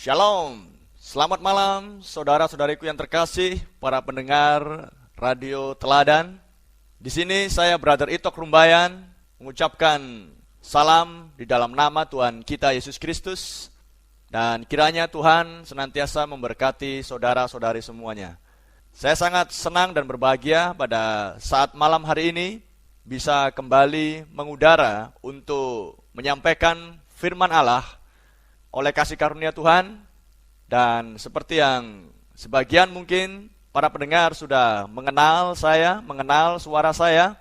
Shalom, selamat malam saudara-saudariku yang terkasih, para pendengar Radio Teladan. Di sini saya Brother Itok Rumbayan mengucapkan salam di dalam nama Tuhan kita Yesus Kristus. Dan kiranya Tuhan senantiasa memberkati saudara-saudari semuanya. Saya sangat senang dan berbahagia pada saat malam hari ini bisa kembali mengudara untuk menyampaikan firman Allah oleh kasih karunia Tuhan. Dan seperti yang sebagian mungkin para pendengar sudah mengenal saya, mengenal suara saya.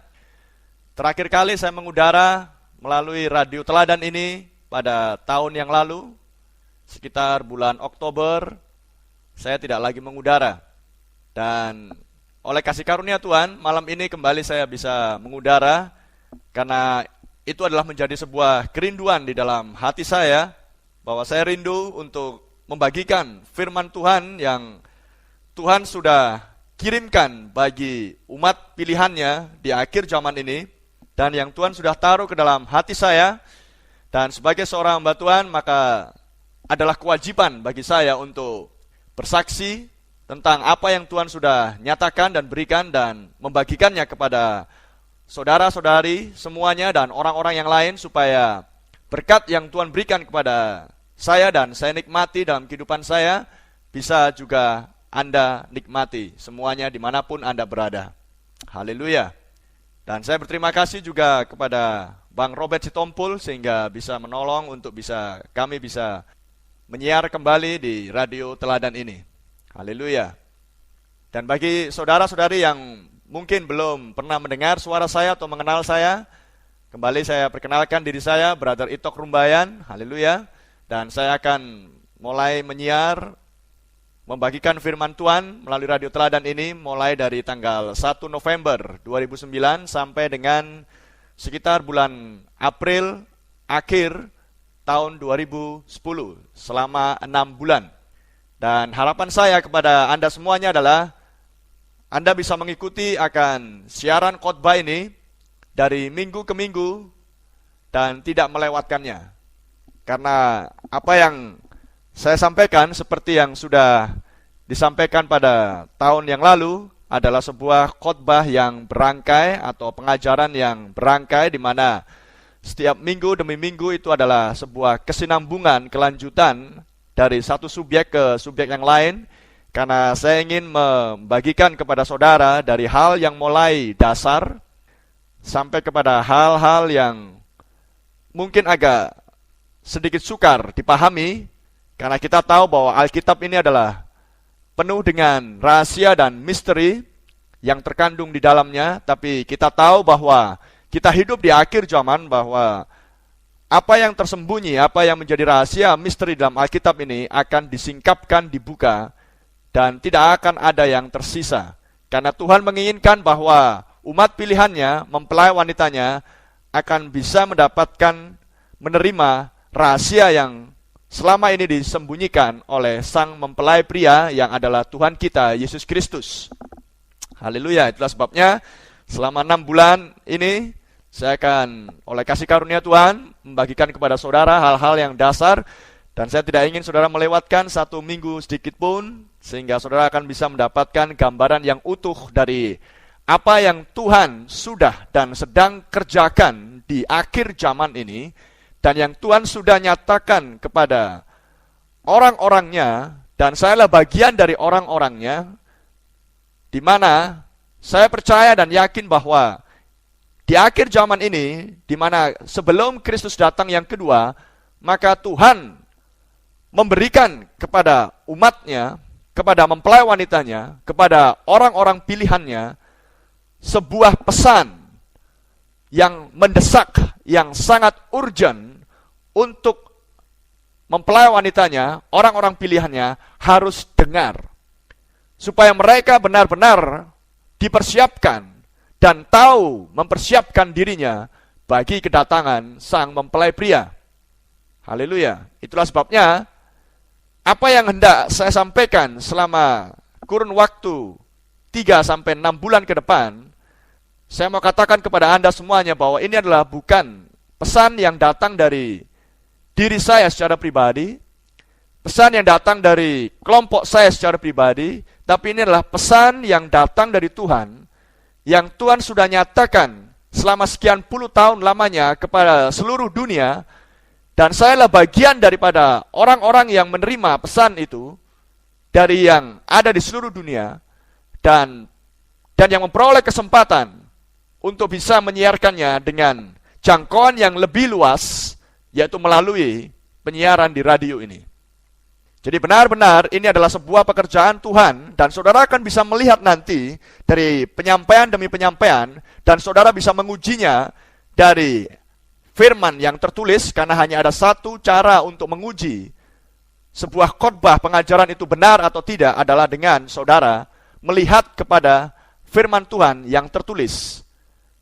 Terakhir kali saya mengudara melalui Radio Teladan ini pada tahun yang lalu, sekitar bulan Oktober. Saya tidak lagi mengudara. Dan oleh kasih karunia Tuhan, malam ini kembali saya bisa mengudara, karena itu adalah menjadi sebuah kerinduan di dalam hati saya, bahwa saya rindu untuk membagikan firman Tuhan yang Tuhan sudah kirimkan bagi umat pilihannya di akhir zaman ini, dan yang Tuhan sudah taruh ke dalam hati saya. Dan sebagai seorang hamba Tuhan, maka adalah kewajiban bagi saya untuk bersaksi tentang apa yang Tuhan sudah nyatakan dan berikan, dan membagikannya kepada saudara-saudari semuanya dan orang-orang yang lain, supaya berkat yang Tuhan berikan kepada saya dan saya nikmati dalam kehidupan saya, bisa juga Anda nikmati semuanya dimanapun Anda berada. Haleluya. Dan saya berterima kasih juga kepada Bang Robert Sitompul, sehingga bisa menolong untuk kami bisa menyiar kembali di Radio Teladan ini. Haleluya. Dan bagi saudara-saudari yang mungkin belum pernah mendengar suara saya atau mengenal saya, kembali saya perkenalkan diri saya, Brother Itok Rumbayan. Haleluya. Dan saya akan mulai menyiar, membagikan firman Tuhan melalui Radio Teladan ini mulai dari tanggal 1 November 2009 sampai dengan sekitar bulan April akhir tahun 2010, selama 6 bulan. Dan harapan saya kepada Anda semuanya adalah Anda bisa mengikuti akan siaran khotbah ini dari minggu ke minggu dan tidak melewatkannya. Karena apa yang saya sampaikan, seperti yang sudah disampaikan pada tahun yang lalu, adalah sebuah khotbah yang berangkai atau pengajaran yang berangkai, di mana setiap minggu demi minggu itu adalah sebuah kesinambungan, kelanjutan dari satu subjek ke subjek yang lain. Karena saya ingin membagikan kepada saudara dari hal yang mulai dasar sampai kepada hal-hal yang mungkin agak sedikit sukar dipahami, karena kita tahu bahwa Alkitab ini adalah penuh dengan rahasia dan misteri yang terkandung di dalamnya. Tapi kita tahu bahwa kita hidup di akhir zaman, bahwa apa yang tersembunyi, apa yang menjadi rahasia misteri dalam Alkitab ini akan disingkapkan, dibuka, dan tidak akan ada yang tersisa. Karena Tuhan menginginkan bahwa umat pilihannya, mempelai wanitanya, akan bisa mendapatkan, menerima rahasia yang selama ini disembunyikan oleh sang mempelai pria yang adalah Tuhan kita Yesus Kristus. Haleluya. Itulah sebabnya selama 6 bulan ini saya akan oleh kasih karunia Tuhan membagikan kepada saudara hal-hal yang dasar, dan saya tidak ingin saudara melewatkan satu minggu sedikit pun, sehingga saudara akan bisa mendapatkan gambaran yang utuh dari apa yang Tuhan sudah dan sedang kerjakan di akhir zaman ini, dan yang Tuhan sudah nyatakan kepada orang-orangnya, dan saya adalah bagian dari orang-orangnya, di mana saya percaya dan yakin bahwa di akhir zaman ini, di mana sebelum Kristus datang yang kedua, maka Tuhan memberikan kepada umatnya, kepada mempelai wanitanya, kepada orang-orang pilihannya, sebuah pesan yang mendesak, yang sangat urgent, untuk mempelai wanitanya, orang-orang pilihannya harus dengar, supaya mereka benar-benar dipersiapkan dan tahu mempersiapkan dirinya bagi kedatangan sang mempelai pria. Haleluya. Itulah sebabnya apa yang hendak saya sampaikan selama kurun waktu 3-6 bulan ke depan, saya mau katakan kepada Anda semuanya bahwa ini adalah bukan pesan yang datang dari diri saya secara pribadi, pesan yang datang dari kelompok saya secara pribadi, tapi ini adalah pesan yang datang dari Tuhan, yang Tuhan sudah nyatakan selama sekian puluh tahun lamanya kepada seluruh dunia, dan saya adalah bagian daripada orang-orang yang menerima pesan itu dari yang ada di seluruh dunia, dan yang memperoleh kesempatan untuk bisa menyiarkannya dengan jangkauan yang lebih luas, yaitu melalui penyiaran di radio ini. Jadi benar-benar ini adalah sebuah pekerjaan Tuhan, dan saudara akan bisa melihat nanti dari penyampaian demi penyampaian, dan saudara bisa mengujinya dari firman yang tertulis, karena hanya ada satu cara untuk menguji sebuah khotbah pengajaran itu benar atau tidak, adalah dengan saudara melihat kepada firman Tuhan yang tertulis.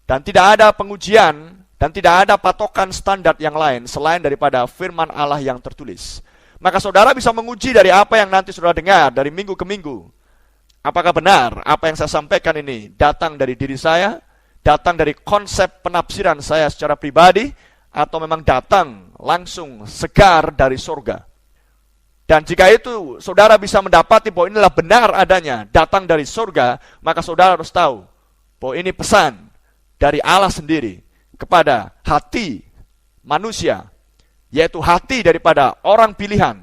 Dan tidak ada pengujian dan tidak ada patokan standar yang lain selain daripada firman Allah yang tertulis. Maka saudara bisa menguji dari apa yang nanti saudara dengar dari minggu ke minggu. Apakah benar apa yang saya sampaikan ini datang dari diri saya, datang dari konsep penafsiran saya secara pribadi, atau memang datang langsung segar dari surga. Dan jika itu saudara bisa mendapati bahwa inilah benar adanya, datang dari surga, maka saudara harus tahu bahwa ini pesan dari Allah sendiri kepada hati manusia, yaitu hati daripada orang pilihan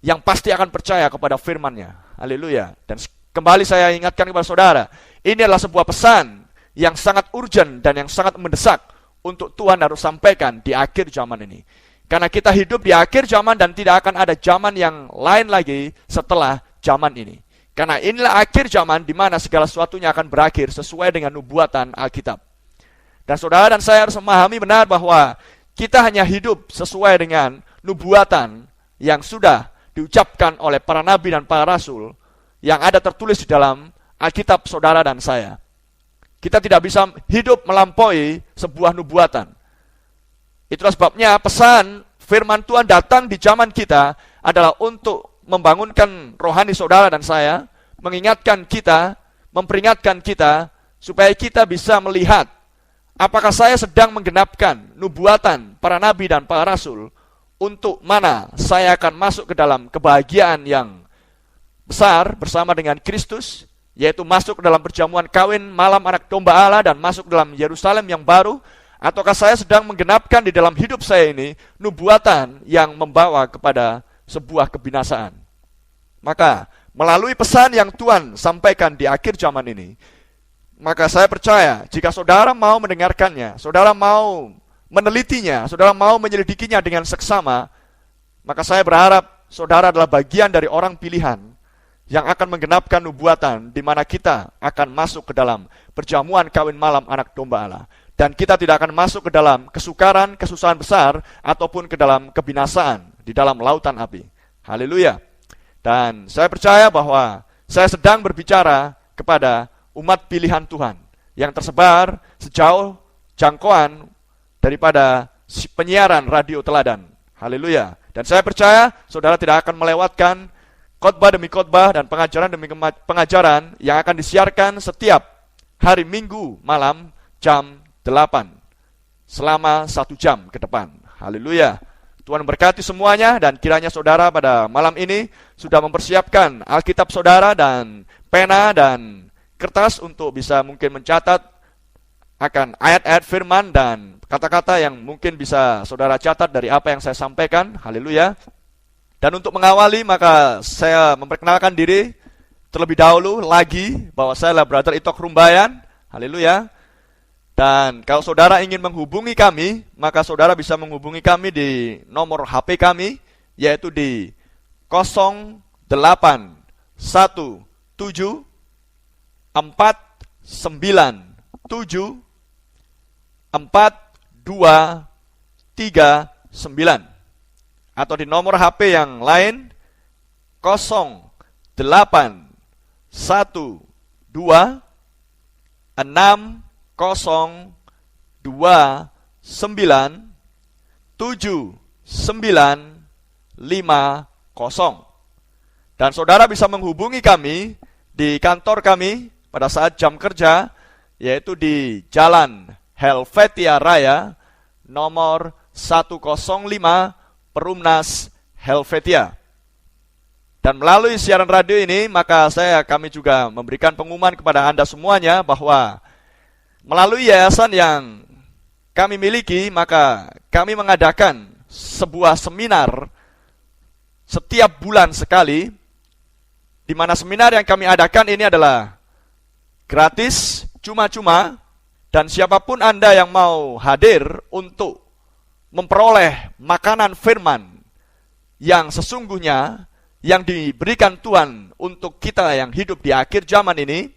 yang pasti akan percaya kepada firman-Nya. Haleluya. Dan kembali saya ingatkan kepada saudara, ini adalah sebuah pesan yang sangat urgent dan yang sangat mendesak untuk Tuhan harus sampaikan di akhir zaman ini. Karena kita hidup di akhir zaman dan tidak akan ada zaman yang lain lagi setelah zaman ini. Karena inilah akhir zaman di mana segala sesuatunya akan berakhir sesuai dengan nubuatan Alkitab. Dan saudara dan saya harus memahami benar bahwa kita hanya hidup sesuai dengan nubuatan yang sudah diucapkan oleh para nabi dan para rasul yang ada tertulis di dalam Alkitab saudara dan saya. Kita tidak bisa hidup melampaui sebuah nubuatan. Itulah sebabnya pesan firman Tuhan datang di zaman kita adalah untuk membangunkan rohani saudara dan saya, mengingatkan kita, memperingatkan kita, supaya kita bisa melihat apakah saya sedang menggenapkan nubuatan para nabi dan para rasul, untuk mana saya akan masuk ke dalam kebahagiaan yang besar bersama dengan Kristus, yaitu masuk ke dalam perjamuan kawin malam anak domba Allah dan masuk ke dalam Yerusalem yang baru, ataukah saya sedang menggenapkan di dalam hidup saya ini nubuatan yang membawa kepada sebuah kebinasaan. Maka melalui pesan yang Tuhan sampaikan di akhir zaman ini, maka saya percaya jika saudara mau mendengarkannya, saudara mau menelitinya, saudara mau menyelidikinya dengan seksama, maka saya berharap saudara adalah bagian dari orang pilihan yang akan menggenapkan nubuatan di mana kita akan masuk ke dalam perjamuan kawin malam anak domba Allah. Dan kita tidak akan masuk ke dalam kesukaran, kesusahan besar, ataupun ke dalam kebinasaan di dalam lautan api. Haleluya. Dan saya percaya bahwa saya sedang berbicara kepada umat pilihan Tuhan yang tersebar sejauh jangkauan daripada penyiaran radio teladan. Haleluya. Dan saya percaya saudara tidak akan melewatkan khotbah demi khotbah dan pengajaran demi pengajaran yang akan disiarkan setiap hari Minggu malam jam 8 selama 1 jam ke depan. Haleluya. Tuhan berkati semuanya, dan kiranya saudara pada malam ini sudah mempersiapkan Alkitab saudara dan pena dan kertas untuk bisa mungkin mencatat akan ayat-ayat firman dan kata-kata yang mungkin bisa saudara catat dari apa yang saya sampaikan. Haleluya. Dan untuk mengawali, maka saya memperkenalkan diri terlebih dahulu lagi bahwa saya adalah Brother Itok Rumbayan. Haleluya. Dan kalau saudara ingin menghubungi kami, maka saudara bisa menghubungi kami di nomor HP kami, yaitu di 0817 497 4239, atau di nomor HP yang lain 0812 6097950. Dan saudara bisa menghubungi kami di kantor kami pada saat jam kerja, yaitu di Jalan Helvetia Raya nomor 105 Perumnas Helvetia. Dan melalui siaran radio ini, maka kami juga memberikan pengumuman kepada Anda semuanya bahwa melalui yayasan yang kami miliki, maka kami mengadakan sebuah seminar setiap bulan sekali, di mana seminar yang kami adakan ini adalah gratis, cuma-cuma, dan siapapun Anda yang mau hadir untuk memperoleh makanan firman yang sesungguhnya yang diberikan Tuhan untuk kita yang hidup di akhir zaman ini.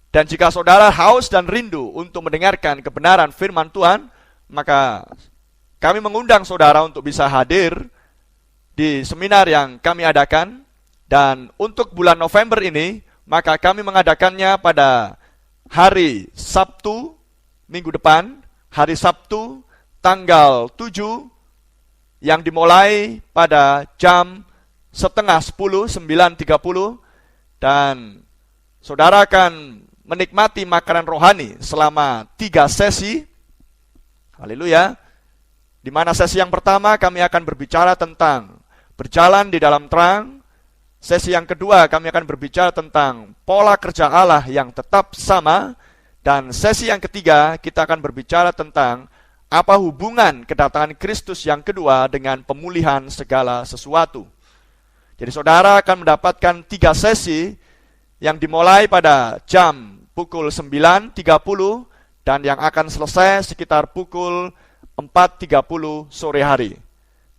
Dan jika saudara haus dan rindu untuk mendengarkan kebenaran firman Tuhan, maka kami mengundang saudara untuk bisa hadir di seminar yang kami adakan. Dan untuk bulan November ini, maka kami mengadakannya pada hari Sabtu minggu depan, hari Sabtu tanggal 7, yang dimulai pada jam setengah 10, 9.30, dan saudara akan menikmati makanan rohani selama 3 sesi. Haleluya. Di mana sesi yang pertama kami akan berbicara tentang berjalan di dalam terang. Sesi yang kedua kami akan berbicara tentang pola kerja Allah yang tetap sama. Dan sesi yang ketiga kita akan berbicara tentang apa hubungan kedatangan Kristus yang kedua dengan pemulihan segala sesuatu. Jadi saudara akan mendapatkan 3 sesi yang dimulai pada jam pukul 9.30 dan yang akan selesai sekitar pukul 4.30 sore hari.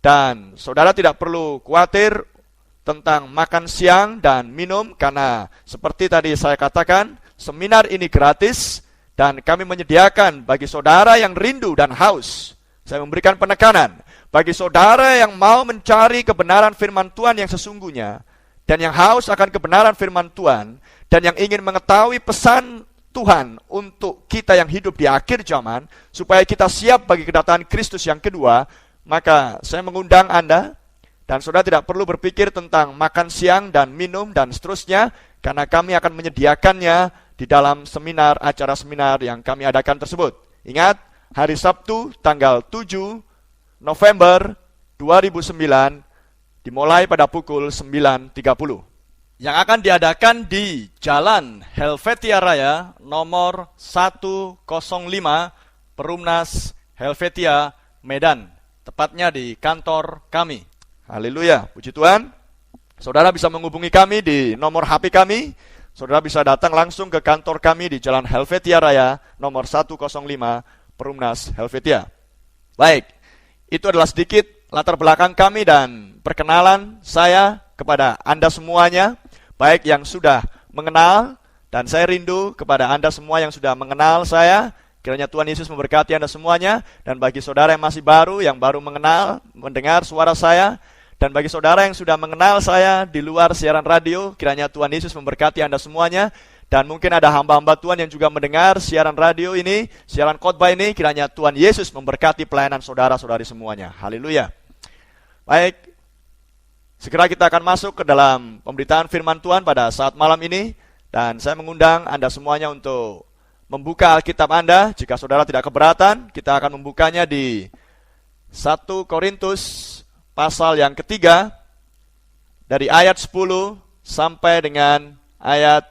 Dan saudara tidak perlu khawatir tentang makan siang dan minum, karena seperti tadi saya katakan, seminar ini gratis dan kami menyediakan bagi saudara yang rindu dan haus. Saya memberikan penekanan bagi saudara yang mau mencari kebenaran firman Tuhan yang sesungguhnya, dan yang haus akan kebenaran firman Tuhan, dan yang ingin mengetahui pesan Tuhan untuk kita yang hidup di akhir zaman, supaya kita siap bagi kedatangan Kristus yang kedua. Maka saya mengundang Anda, dan saudara tidak perlu berpikir tentang makan siang dan minum dan seterusnya, karena kami akan menyediakannya di dalam acara seminar yang kami adakan tersebut. Ingat, hari Sabtu tanggal 7 November 2009 dimulai pada pukul 9.30. Yang akan diadakan di Jalan Helvetia Raya nomor 105 Perumnas Helvetia Medan, tepatnya di kantor kami. Haleluya, puji Tuhan. Saudara bisa menghubungi kami di nomor HP kami. Saudara bisa datang langsung ke kantor kami di Jalan Helvetia Raya nomor 105 Perumnas Helvetia. Baik, itu adalah sedikit latar belakang kami dan perkenalan saya kepada Anda semuanya, baik yang sudah mengenal, dan saya rindu kepada Anda semua yang sudah mengenal saya. Kiranya Tuhan Yesus memberkati Anda semuanya. Dan bagi saudara yang masih baru, yang baru mendengar suara saya, dan bagi saudara yang sudah mengenal saya di luar siaran radio, kiranya Tuhan Yesus memberkati Anda semuanya. Dan mungkin ada hamba-hamba Tuhan yang juga mendengar siaran radio ini, siaran khotbah ini, kiranya Tuhan Yesus memberkati pelayanan saudara-saudari semuanya. Haleluya. Baik, segera kita akan masuk ke dalam pemberitaan firman Tuhan pada saat malam ini. Dan saya mengundang Anda semuanya untuk membuka Alkitab Anda. Jika saudara tidak keberatan, kita akan membukanya di 1 Korintus pasal yang ketiga, dari ayat 10 sampai dengan ayat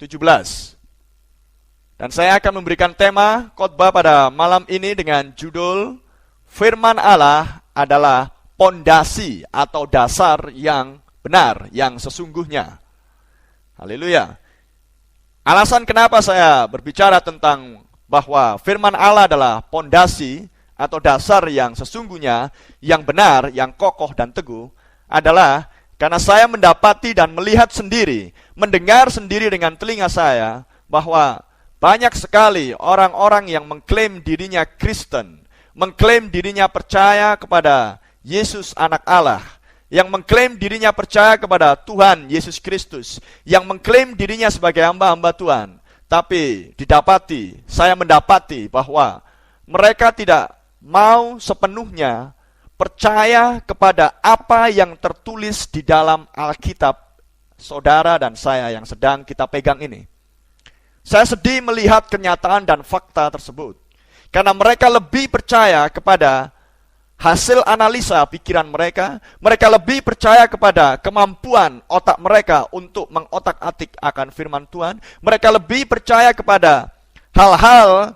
17. Dan saya akan memberikan tema khotbah pada malam ini dengan judul Firman Allah adalah pondasi atau dasar yang benar, yang sesungguhnya. Haleluya. Alasan kenapa saya berbicara tentang bahwa firman Allah adalah pondasi atau dasar yang sesungguhnya, yang benar, yang kokoh dan teguh, adalah karena saya mendapati dan melihat sendiri, mendengar sendiri dengan telinga saya, bahwa banyak sekali orang-orang yang mengklaim dirinya Kristen, mengklaim dirinya percaya kepada Yesus anak Allah, yang mengklaim dirinya percaya kepada Tuhan Yesus Kristus, yang mengklaim dirinya sebagai hamba-hamba Tuhan. Tapi saya mendapati bahwa mereka tidak mau sepenuhnya percaya kepada apa yang tertulis di dalam Alkitab saudara dan saya yang sedang kita pegang ini. Saya sedih melihat kenyataan dan fakta tersebut, karena mereka lebih percaya kepada hasil analisa pikiran mereka. Mereka lebih percaya kepada kemampuan otak mereka untuk mengotak-atik akan firman Tuhan. Mereka lebih percaya kepada hal-hal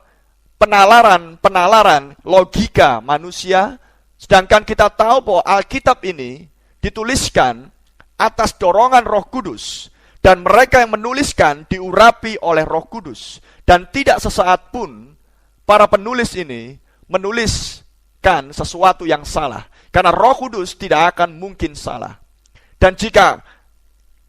penalaran logika manusia. Sedangkan kita tahu bahwa Alkitab ini dituliskan atas dorongan Roh Kudus. Dan mereka yang menuliskan diurapi oleh Roh Kudus. Dan tidak sesaat pun para penulis ini menuliskan sesuatu yang salah. Karena Roh Kudus tidak akan mungkin salah. Dan jika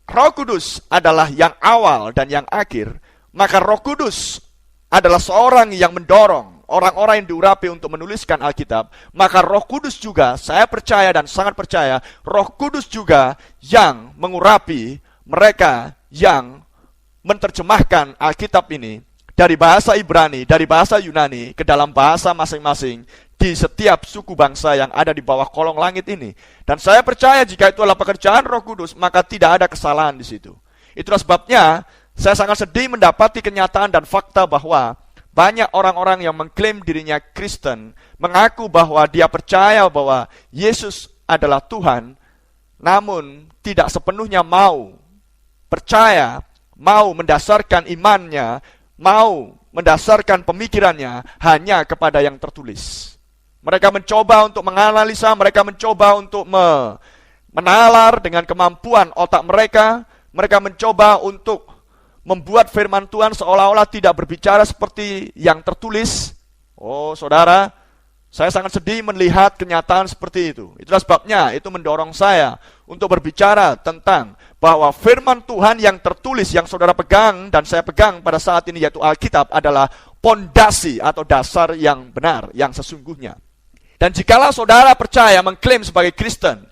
Roh Kudus adalah yang awal dan yang akhir, maka Roh Kudus adalah seorang yang mendorong orang-orang yang diurapi untuk menuliskan Alkitab. Maka Roh Kudus juga, saya percaya dan sangat percaya, Roh Kudus juga yang mengurapi mereka yang menerjemahkan Alkitab ini dari bahasa Ibrani, dari bahasa Yunani ke dalam bahasa masing-masing di setiap suku bangsa yang ada di bawah kolong langit ini. Dan saya percaya jika itu adalah pekerjaan Roh Kudus, maka tidak ada kesalahan di situ. Itulah sebabnya saya sangat sedih mendapati kenyataan dan fakta bahwa banyak orang-orang yang mengklaim dirinya Kristen, mengaku bahwa dia percaya bahwa Yesus adalah Tuhan, namun tidak sepenuhnya mau percaya, mau mendasarkan imannya, mau mendasarkan pemikirannya hanya kepada yang tertulis. Mereka mencoba untuk menganalisa, mereka mencoba untuk menalar dengan kemampuan otak mereka. Mereka mencoba untuk membuat firman Tuhan seolah-olah tidak berbicara seperti yang tertulis. Oh saudara, saya sangat sedih melihat kenyataan seperti itu. Itulah sebabnya itu mendorong saya untuk berbicara tentang bahwa firman Tuhan yang tertulis, yang saudara pegang dan saya pegang pada saat ini, yaitu Alkitab, adalah pondasi atau dasar yang benar, yang sesungguhnya. Dan jikalau saudara percaya, mengklaim sebagai Kristen,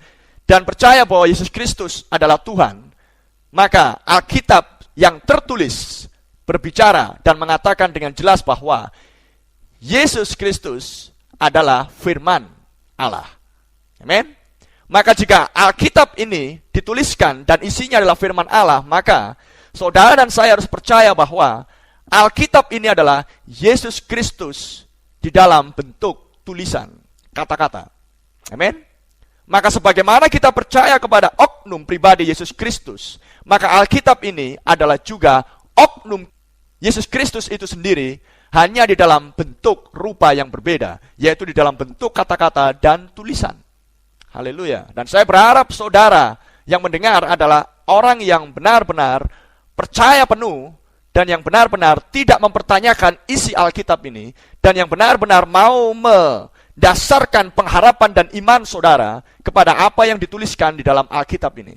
dan percaya bahwa Yesus Kristus adalah Tuhan, maka Alkitab yang tertulis berbicara dan mengatakan dengan jelas bahwa Yesus Kristus adalah firman Allah. Amin. Maka jika Alkitab ini dituliskan dan isinya adalah firman Allah, maka saudara dan saya harus percaya bahwa Alkitab ini adalah Yesus Kristus di dalam bentuk tulisan, kata-kata. Amin. Maka sebagaimana kita percaya kepada oknum pribadi Yesus Kristus, maka Alkitab ini adalah juga oknum Yesus Kristus itu sendiri, hanya di dalam bentuk rupa yang berbeda, yaitu di dalam bentuk kata-kata dan tulisan. Haleluya. Dan saya berharap saudara yang mendengar adalah orang yang benar-benar percaya penuh dan yang benar-benar tidak mempertanyakan isi Alkitab ini, dan yang benar-benar mau mendasarkan pengharapan dan iman saudara kepada apa yang dituliskan di dalam Alkitab ini.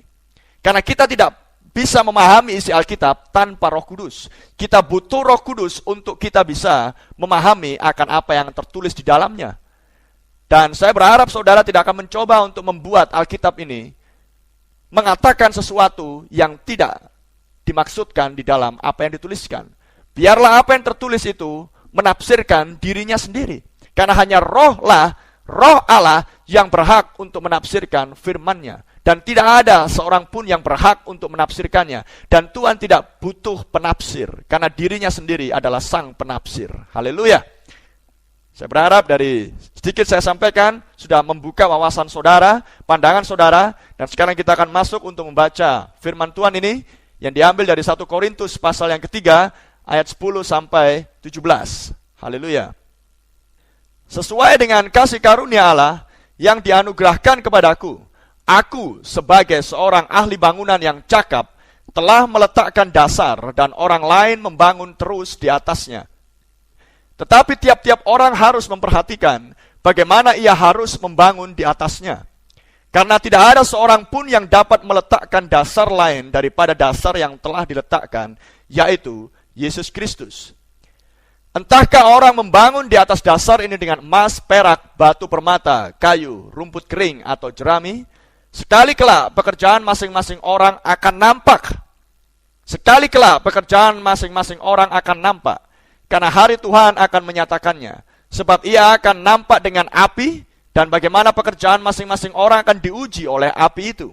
Karena kita tidak bisa memahami isi Alkitab tanpa Roh Kudus. Kita butuh Roh Kudus untuk kita bisa memahami akan apa yang tertulis di dalamnya. Dan saya berharap saudara tidak akan mencoba untuk membuat Alkitab ini mengatakan sesuatu yang tidak dimaksudkan di dalam apa yang dituliskan. Biarlah apa yang tertulis itu menafsirkan dirinya sendiri. Karena hanya Roh Allah yang berhak untuk menafsirkan firman-Nya. Dan tidak ada seorang pun yang berhak untuk menafsirkannya. Dan Tuhan tidak butuh penafsir, karena dirinya sendiri adalah sang penafsir. Haleluya. Saya berharap dari sedikit saya sampaikan sudah membuka wawasan saudara, pandangan saudara. Dan sekarang kita akan masuk untuk membaca firman Tuhan ini yang diambil dari 1 Korintus pasal yang ketiga ayat 10 sampai 17. Haleluya. Sesuai dengan kasih karunia Allah yang dianugerahkan kepadaku, aku sebagai seorang ahli bangunan yang cakap telah meletakkan dasar dan orang lain membangun terus di atasnya. Tetapi tiap-tiap orang harus memperhatikan bagaimana ia harus membangun di atasnya. Karena tidak ada seorang pun yang dapat meletakkan dasar lain daripada dasar yang telah diletakkan, yaitu Yesus Kristus. Entahkah orang membangun di atas dasar ini dengan emas, perak, batu permata, kayu, rumput kering, atau jerami, sekali kelak pekerjaan masing-masing orang akan nampak. Sekali kelak pekerjaan masing-masing orang akan nampak. Karena hari Tuhan akan menyatakannya. Sebab ia akan nampak dengan api, dan bagaimana pekerjaan masing-masing orang akan diuji oleh api itu.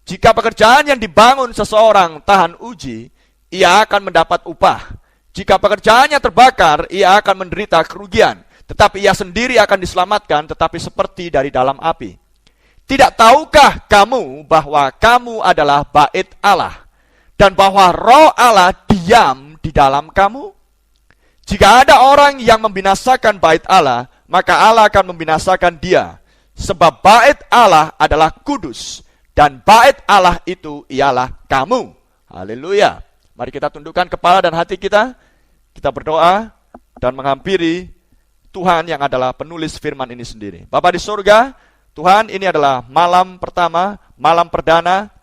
Jika pekerjaan yang dibangun seseorang tahan uji, ia akan mendapat upah. Jika pekerjaannya terbakar, ia akan menderita kerugian. tetapi ia sendiri akan diselamatkan, tetapi seperti dari dalam api. Tidak tahukah kamu bahwa kamu adalah bait Allah, dan bahwa Roh Allah diam di dalam kamu? Jika ada orang yang membinasakan bait Allah, maka Allah akan membinasakan dia. Sebab bait Allah adalah kudus, dan bait Allah itu ialah kamu. Haleluya. Mari kita tundukkan kepala dan hati kita. Kita berdoa dan menghampiri Tuhan yang adalah penulis firman ini sendiri. Bapa di surga, Tuhan, ini adalah malam pertama, malam perdana,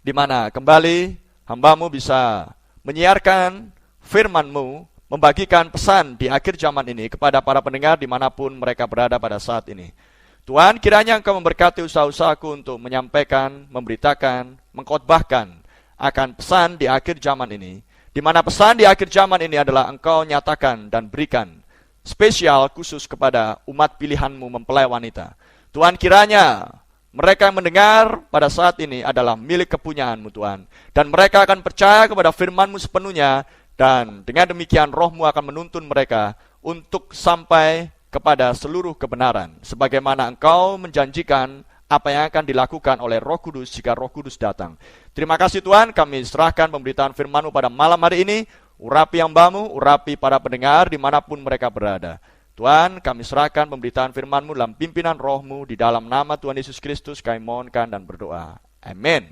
di mana kembali hamba-Mu bisa menyiarkan firman-Mu, membagikan pesan di akhir zaman ini kepada para pendengar dimanapun mereka berada pada saat ini. Tuhan, kiranya Engkau memberkati usaha-usahaku untuk menyampaikan, memberitakan, mengkhotbahkan akan pesan di akhir zaman ini, di mana pesan di akhir zaman ini adalah Engkau nyatakan dan berikan spesial khusus kepada umat pilihan-Mu mempelai wanita. Tuhan, kiranya mereka yang mendengar pada saat ini adalah milik kepunyaan-Mu, Tuhan. Dan mereka akan percaya kepada firman-Mu sepenuhnya, dan dengan demikian Roh-Mu akan menuntun mereka untuk sampai kepada seluruh kebenaran, sebagaimana Engkau menjanjikan apa yang akan dilakukan oleh Roh Kudus jika Roh Kudus datang. Terima kasih Tuhan, kami serahkan pemberitaan firman-Mu pada malam hari ini. Urapi hamba-Mu, urapi para pendengar dimanapun mereka berada. Tuhan, kami serahkan pemberitaan firman-Mu dalam pimpinan Roh-Mu, di dalam nama Tuhan Yesus Kristus kami mohonkan dan berdoa. Amin.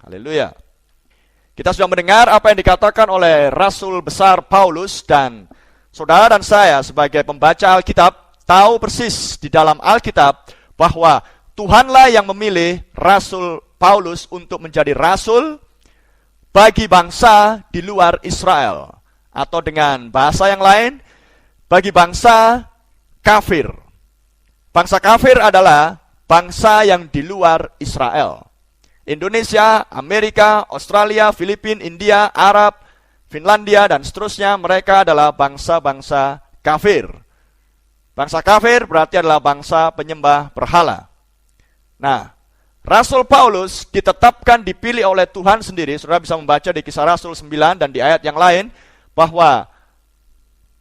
Haleluya. Kita sudah mendengar apa yang dikatakan oleh Rasul besar Paulus, dan saudara dan saya sebagai pembaca Alkitab tahu persis di dalam Alkitab bahwa Tuhanlah yang memilih Rasul Paulus untuk menjadi rasul bagi bangsa di luar Israel, atau dengan bahasa yang lain, bagi bangsa kafir. Bangsa kafir adalah bangsa yang di luar Israel. Indonesia, Amerika, Australia, Filipina, India, Arab, Finlandia, dan seterusnya, mereka adalah bangsa-bangsa kafir. Bangsa kafir berarti adalah bangsa penyembah berhala. Nah, Rasul Paulus ditetapkan, dipilih oleh Tuhan sendiri. Saudara bisa membaca di Kisah Rasul 9 dan di ayat yang lain, bahwa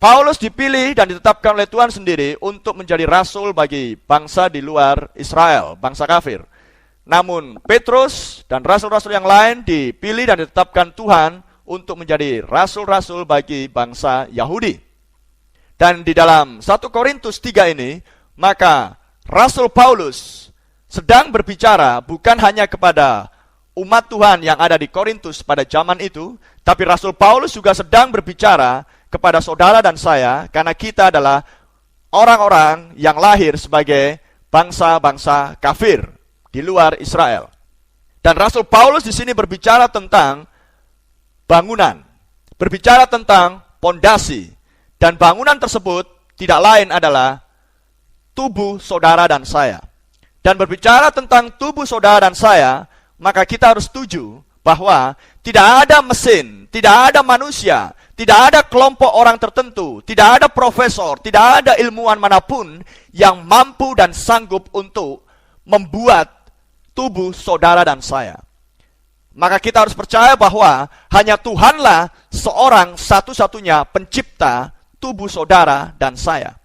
Paulus dipilih dan ditetapkan oleh Tuhan sendiri untuk menjadi rasul bagi bangsa di luar Israel, bangsa kafir. Namun Petrus dan rasul-rasul yang lain dipilih dan ditetapkan Tuhan untuk menjadi rasul-rasul bagi bangsa Yahudi. Dan di dalam 1 Korintus 3 ini, maka Rasul Paulus sedang berbicara bukan hanya kepada umat Tuhan yang ada di Korintus pada zaman itu, tapi Rasul Paulus juga sedang berbicara kepada saudara dan saya, karena kita adalah orang-orang yang lahir sebagai bangsa-bangsa kafir di luar Israel. Dan Rasul Paulus di sini berbicara tentang bangunan, berbicara tentang pondasi, dan bangunan tersebut tidak lain adalah tubuh saudara dan saya. Dan berbicara tentang tubuh saudara dan saya, maka kita harus setuju bahwa tidak ada mesin, tidak ada manusia, tidak ada kelompok orang tertentu, tidak ada profesor, tidak ada ilmuwan manapun yang mampu dan sanggup untuk membuat tubuh saudara dan saya. Maka kita harus percaya bahwa hanya Tuhanlah seorang satu-satunya pencipta tubuh saudara dan saya.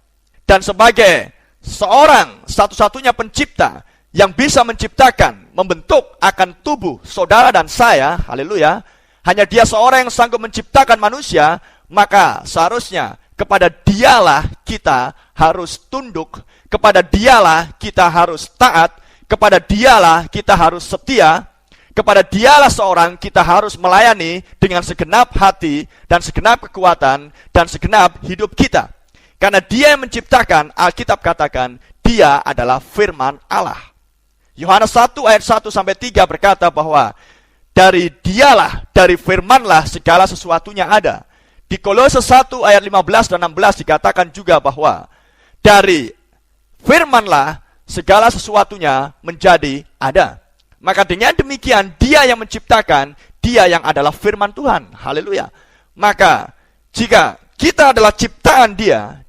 Dan sebagai seorang satu-satunya pencipta yang bisa menciptakan, membentuk akan tubuh saudara dan saya, haleluya, hanya dia seorang yang sanggup menciptakan manusia, maka seharusnya kepada dialah kita harus tunduk, kepada dialah kita harus taat, kepada dialah kita harus setia, kepada dialah seorang kita harus melayani dengan segenap hati dan segenap kekuatan dan segenap hidup kita. Karena dia yang menciptakan, Alkitab katakan, dia adalah firman Allah. Yohanes 1 ayat 1-3 berkata bahwa dari dialah, dari firmanlah segala sesuatunya ada. Di Kolose 1 ayat 15 dan 16 dikatakan juga bahwa dari firmanlah segala sesuatunya menjadi ada. Maka dengan demikian dia yang menciptakan, dia yang adalah firman Tuhan. Haleluya. Maka jika kita adalah ciptaan dia,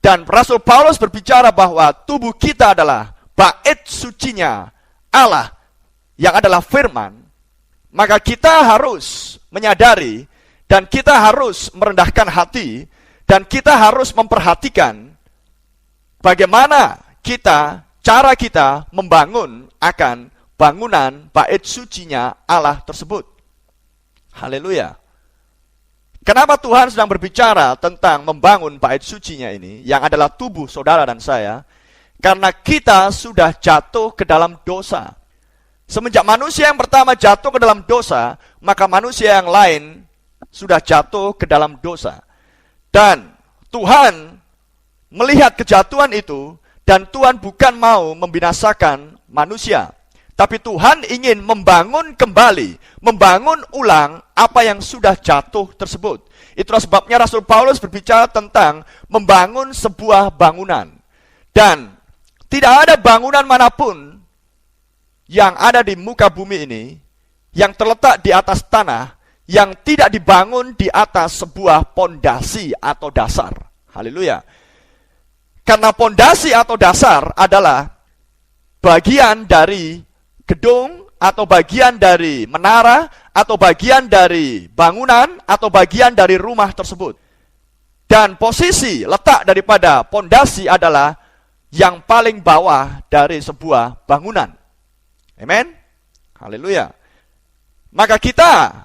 dan Rasul Paulus berbicara bahwa tubuh kita adalah bait sucinya Allah yang adalah firman, maka kita harus menyadari dan kita harus merendahkan hati dan kita harus memperhatikan bagaimana cara kita membangun akan bangunan bait sucinya Allah tersebut. Haleluya. Kenapa Tuhan sedang berbicara tentang membangun bait sucinya ini, yang adalah tubuh saudara dan saya? Karena kita sudah jatuh ke dalam dosa. Semenjak manusia yang pertama jatuh ke dalam dosa, maka manusia yang lain sudah jatuh ke dalam dosa. Dan Tuhan melihat kejatuhan itu, dan Tuhan bukan mau membinasakan manusia. Tapi Tuhan ingin membangun kembali, membangun ulang apa yang sudah jatuh tersebut. Itulah sebabnya Rasul Paulus berbicara tentang membangun sebuah bangunan. Dan tidak ada bangunan manapun yang ada di muka bumi ini, yang terletak di atas tanah, yang tidak dibangun di atas sebuah pondasi atau dasar. Haleluya. Karena pondasi atau dasar adalah bagian dari gedung, atau bagian dari menara, atau bagian dari bangunan, atau bagian dari rumah tersebut. Dan posisi letak daripada pondasi adalah yang paling bawah dari sebuah bangunan. Amen. Haleluya. Maka kita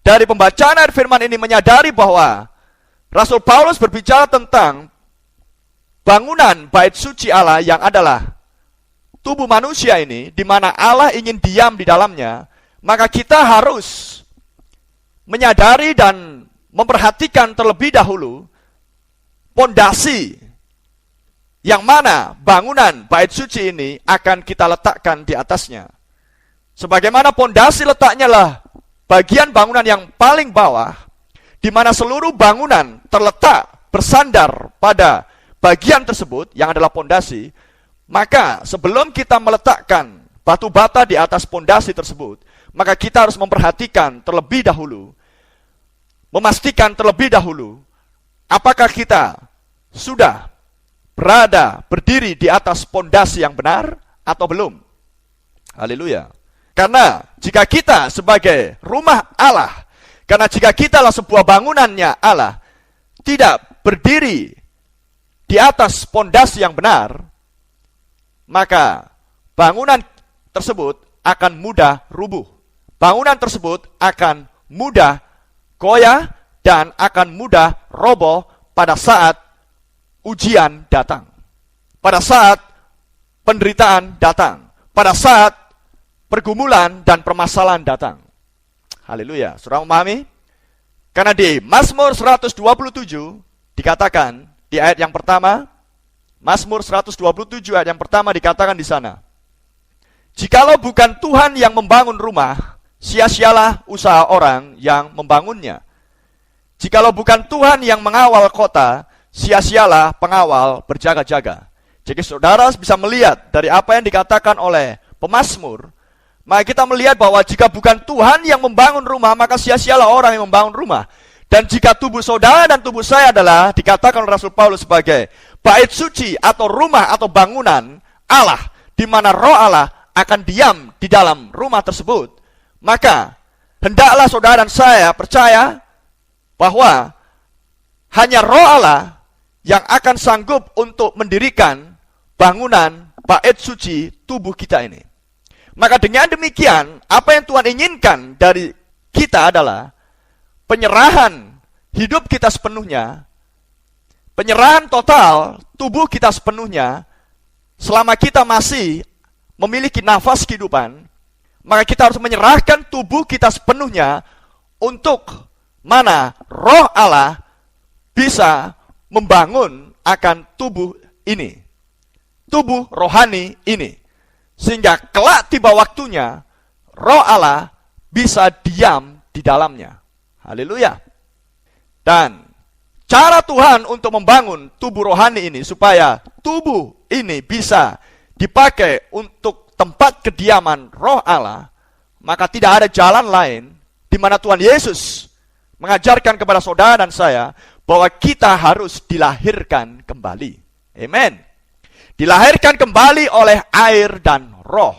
dari pembacaan ayat firman ini menyadari bahwa Rasul Paulus berbicara tentang bangunan bait suci Allah yang adalah tubuh manusia ini, di mana Allah ingin diam di dalamnya. Maka kita harus menyadari dan memperhatikan terlebih dahulu pondasi yang mana bangunan bait suci ini akan kita letakkan di atasnya. Sebagaimana pondasi letaknya lah bagian bangunan yang paling bawah, di mana seluruh bangunan terletak bersandar pada bagian tersebut yang adalah pondasi. Maka sebelum kita meletakkan batu bata di atas pondasi tersebut, maka kita harus memperhatikan terlebih dahulu, memastikan terlebih dahulu, apakah kita sudah berdiri di atas pondasi yang benar atau belum. Haleluya. Karena jika kita sebagai rumah Allah, karena jika kita adalah sebuah bangunannya Allah, tidak berdiri di atas pondasi yang benar, maka bangunan tersebut akan mudah rubuh. Bangunan tersebut akan mudah goyah dan akan mudah roboh pada saat ujian datang. Pada saat penderitaan datang. Pada saat pergumulan dan permasalahan datang. Haleluya. Saudara memahami? Karena di Mazmur 127 dikatakan di ayat yang pertama, Mazmur 127 ayat yang pertama dikatakan di sana, jikalau bukan Tuhan yang membangun rumah, sia-sialah usaha orang yang membangunnya. Jikalau bukan Tuhan yang mengawal kota, sia-sialah pengawal berjaga-jaga. Jadi saudara bisa melihat dari apa yang dikatakan oleh pemazmur, maka kita melihat bahwa jika bukan Tuhan yang membangun rumah, maka sia-sialah orang yang membangun rumah. Dan jika tubuh saudara dan tubuh saya adalah dikatakan oleh Rasul Paulus sebagai bait suci atau rumah atau bangunan Allah, di mana roh Allah akan diam di dalam rumah tersebut, maka hendaklah saudara dan saya percaya bahwa hanya roh Allah yang akan sanggup untuk mendirikan bangunan bait suci tubuh kita ini. Maka dengan demikian, apa yang Tuhan inginkan dari kita adalah penyerahan hidup kita sepenuhnya, penyerahan total tubuh kita sepenuhnya. Selama kita masih memiliki nafas kehidupan, maka kita harus menyerahkan tubuh kita sepenuhnya untuk mana roh Allah bisa membangun akan tubuh ini, tubuh rohani ini, sehingga kelak tiba waktunya roh Allah bisa diam di dalamnya. Haleluya. Dan cara Tuhan untuk membangun tubuh rohani ini supaya tubuh ini bisa dipakai untuk tempat kediaman roh Allah, maka tidak ada jalan lain di mana Tuhan Yesus mengajarkan kepada saudara dan saya bahwa kita harus dilahirkan kembali. Amen. Dilahirkan kembali oleh air dan roh.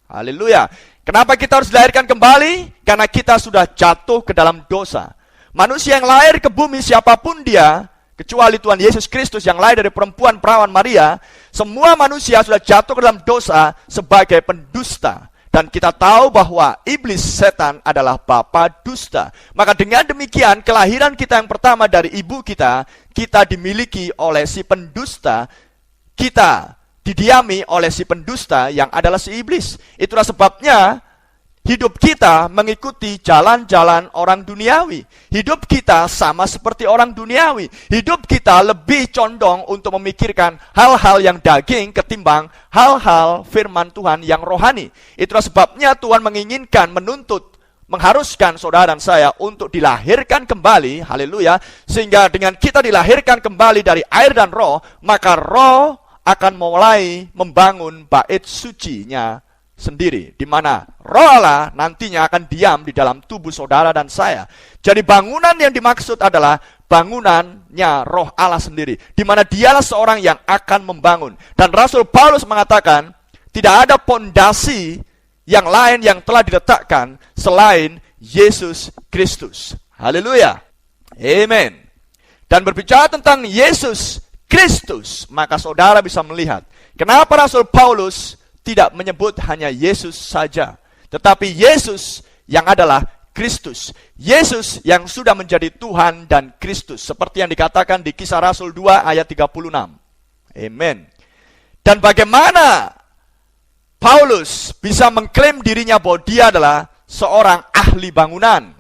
Haleluya. Kenapa kita harus dilahirkan kembali? Karena kita sudah jatuh ke dalam dosa. Manusia yang lahir ke bumi siapapun dia, kecuali Tuhan Yesus Kristus yang lahir dari perempuan perawan Maria, semua manusia sudah jatuh ke dalam dosa sebagai pendusta. Dan kita tahu bahwa iblis setan adalah bapa dusta. Maka dengan demikian kelahiran kita yang pertama dari ibu kita dimiliki oleh si pendusta, kita didiami oleh si pendusta yang adalah si iblis. Itulah sebabnya hidup kita mengikuti jalan-jalan orang duniawi. Hidup kita sama seperti orang duniawi. Hidup kita lebih condong untuk memikirkan hal-hal yang daging ketimbang hal-hal firman Tuhan yang rohani. Itulah sebabnya Tuhan menginginkan, menuntut, mengharuskan saudara dan saya untuk dilahirkan kembali, haleluya, sehingga dengan kita dilahirkan kembali dari air dan roh, maka roh akan mulai membangun bait sucinya sendiri, di mana roh Allah nantinya akan diam di dalam tubuh saudara dan saya. Jadi bangunan yang dimaksud adalah bangunannya roh Allah sendiri, di mana dialah seorang yang akan membangun. Dan Rasul Paulus mengatakan, tidak ada pondasi yang lain yang telah diletakkan selain Yesus Kristus. Haleluya. Amen. Dan berbicara tentang Yesus Kristus, maka saudara bisa melihat kenapa Rasul Paulus tidak menyebut hanya Yesus saja, tetapi Yesus yang adalah Kristus. Yesus yang sudah menjadi Tuhan dan Kristus, seperti yang dikatakan di Kisah Rasul 2 ayat 36. Amen. Dan bagaimana Paulus bisa mengklaim dirinya bahwa dia adalah seorang ahli bangunan?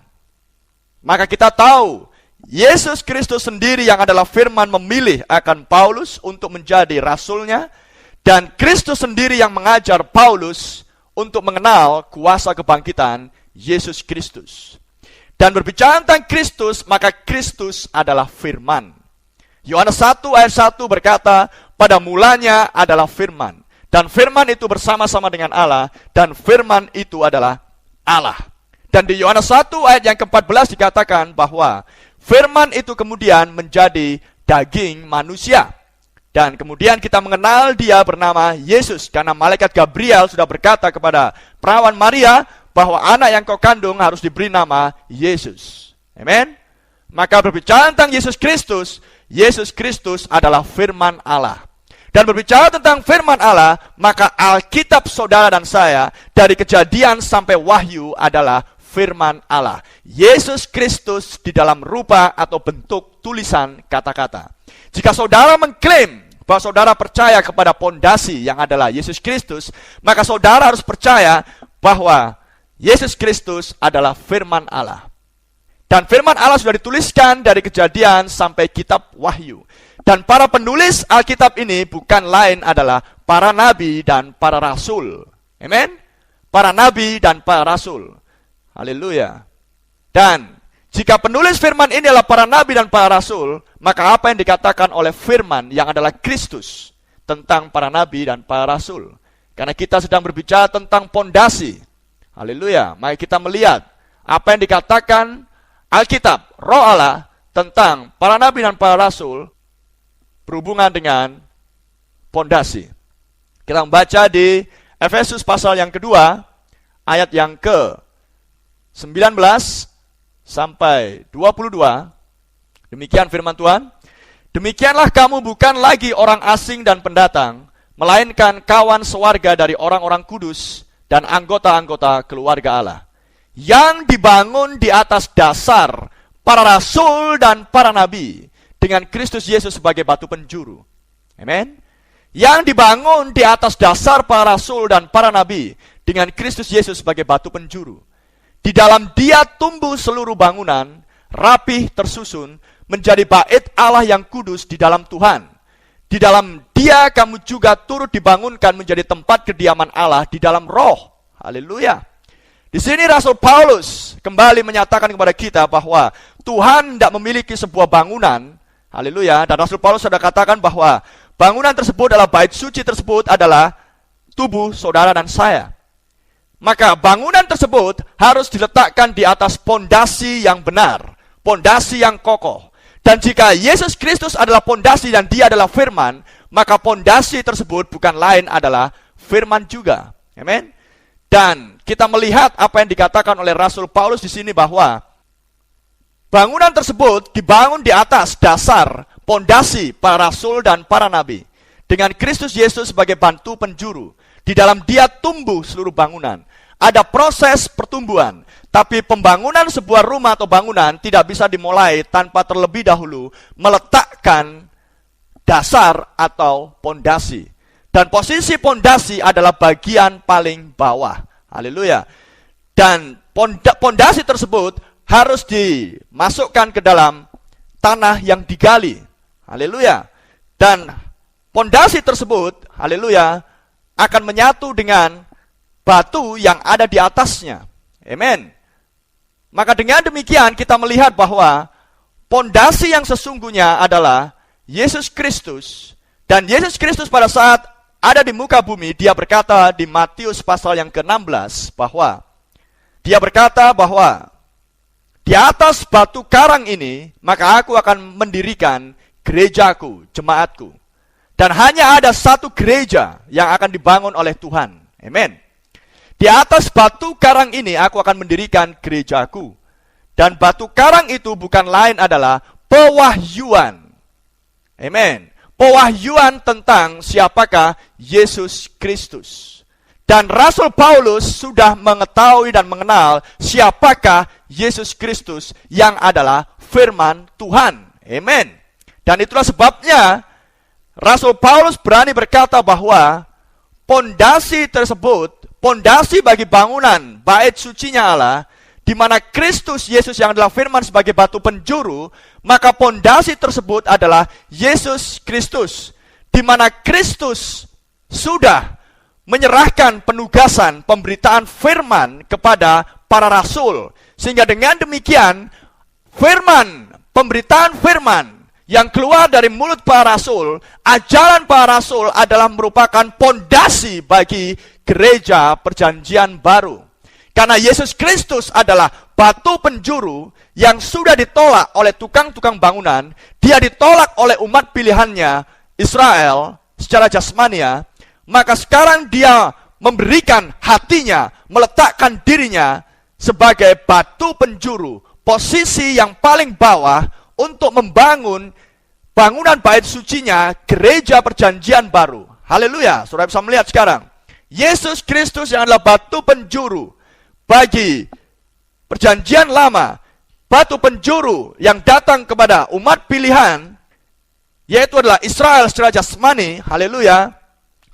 Maka kita tahu Yesus Kristus sendiri yang adalah firman memilih akan Paulus untuk menjadi rasulnya, dan Kristus sendiri yang mengajar Paulus untuk mengenal kuasa kebangkitan Yesus Kristus. Dan berbicara tentang Kristus, maka Kristus adalah firman. Yohanes 1 ayat 1 berkata, pada mulanya adalah firman. Dan firman itu bersama-sama dengan Allah, dan firman itu adalah Allah. Dan di Yohanes 1 ayat yang ke-14 dikatakan bahwa firman itu kemudian menjadi daging manusia. Dan kemudian kita mengenal dia bernama Yesus, karena malaikat Gabriel sudah berkata kepada perawan Maria bahwa anak yang kau kandung harus diberi nama Yesus. Amen. Maka berbicara tentang Yesus Kristus adalah firman Allah. Dan berbicara tentang firman Allah, maka Alkitab saudara dan saya dari Kejadian sampai Wahyu adalah firman Allah. Yesus Kristus di dalam rupa atau bentuk tulisan kata-kata. Jika saudara mengklaim bahwa saudara percaya kepada pondasi yang adalah Yesus Kristus, maka saudara harus percaya bahwa Yesus Kristus adalah firman Allah. Dan firman Allah sudah dituliskan dari Kejadian sampai kitab Wahyu. Dan para penulis Alkitab ini bukan lain adalah para nabi dan para rasul. Amen? Para nabi dan para rasul. Haleluya. Dan jika penulis firman ini adalah para nabi dan para rasul, maka apa yang dikatakan oleh firman yang adalah Kristus tentang para nabi dan para rasul? Karena kita sedang berbicara tentang pondasi. Haleluya. Mari kita melihat apa yang dikatakan Alkitab, Roh Allah, tentang para nabi dan para rasul berhubungan dengan pondasi. Kita membaca di Efesus pasal yang kedua, ayat yang ke-19 sampai 22, demikian firman Tuhan. Demikianlah kamu bukan lagi orang asing dan pendatang, melainkan kawan sewarga dari orang-orang kudus dan anggota-anggota keluarga Allah, yang dibangun di atas dasar para rasul dan para nabi, dengan Kristus Yesus sebagai batu penjuru. Amen. Yang dibangun di atas dasar para rasul dan para nabi, dengan Kristus Yesus sebagai batu penjuru. Di dalam dia tumbuh seluruh bangunan, rapih tersusun, menjadi bait Allah yang kudus di dalam Tuhan. Di dalam dia kamu juga turut dibangunkan menjadi tempat kediaman Allah di dalam roh. Haleluya. Di sini Rasul Paulus kembali menyatakan kepada kita bahwa Tuhan tidak memiliki sebuah bangunan. Haleluya. Dan Rasul Paulus sudah katakan bahwa bangunan tersebut adalah bait suci tersebut adalah tubuh saudara dan saya. Maka bangunan tersebut harus diletakkan di atas pondasi yang benar, pondasi yang kokoh. Dan jika Yesus Kristus adalah pondasi dan dia adalah firman, maka pondasi tersebut bukan lain adalah firman juga. Amen. Dan kita melihat apa yang dikatakan oleh Rasul Paulus di sini bahwa bangunan tersebut dibangun di atas dasar pondasi para rasul dan para nabi. Dengan Kristus Yesus sebagai bantu penjuru, di dalam Dia tumbuh seluruh bangunan. Ada proses pertumbuhan, tapi pembangunan sebuah rumah atau bangunan tidak bisa dimulai tanpa terlebih dahulu meletakkan dasar atau pondasi. Dan posisi pondasi adalah bagian paling bawah. Haleluya. Dan pondasi tersebut harus dimasukkan ke dalam tanah yang digali. Haleluya. Dan pondasi tersebut, haleluya, akan menyatu dengan batu yang ada di atasnya. Amen. Maka dengan demikian kita melihat bahwa pondasi yang sesungguhnya adalah Yesus Kristus. Dan Yesus Kristus pada saat ada di muka bumi, Dia berkata di Matius pasal yang ke-16 bahwa Dia berkata bahwa di atas batu karang ini, maka aku akan mendirikan gerejaku, jemaatku. Dan hanya ada satu gereja yang akan dibangun oleh Tuhan. Amen. Di atas batu karang ini aku akan mendirikan gerejaku. Dan batu karang itu bukan lain adalah pewahyuan. Amen. Pewahyuan tentang siapakah Yesus Kristus. Dan Rasul Paulus sudah mengetahui dan mengenal siapakah Yesus Kristus yang adalah firman Tuhan. Amen. Dan itulah sebabnya Rasul Paulus berani berkata bahwa pondasi tersebut, pondasi bagi bangunan bait sucinya Allah, di mana Kristus Yesus yang adalah firman sebagai batu penjuru, maka pondasi tersebut adalah Yesus Kristus, di mana Kristus sudah menyerahkan penugasan pemberitaan firman kepada para rasul, sehingga dengan demikian firman, pemberitaan firman yang keluar dari mulut para rasul, ajaran para rasul adalah merupakan pondasi bagi gereja perjanjian baru. Karena Yesus Kristus adalah batu penjuru yang sudah ditolak oleh tukang-tukang bangunan, Dia ditolak oleh umat pilihannya, Israel, secara jasmania, maka sekarang Dia memberikan hatinya, meletakkan dirinya sebagai batu penjuru, posisi yang paling bawah untuk membangun bangunan bait sucinya, gereja perjanjian baru. Haleluya, saudara bisa melihat sekarang. Yesus Kristus yang adalah batu penjuru bagi perjanjian lama, batu penjuru yang datang kepada umat pilihan, yaitu adalah Israel secara jasmani, haleluya,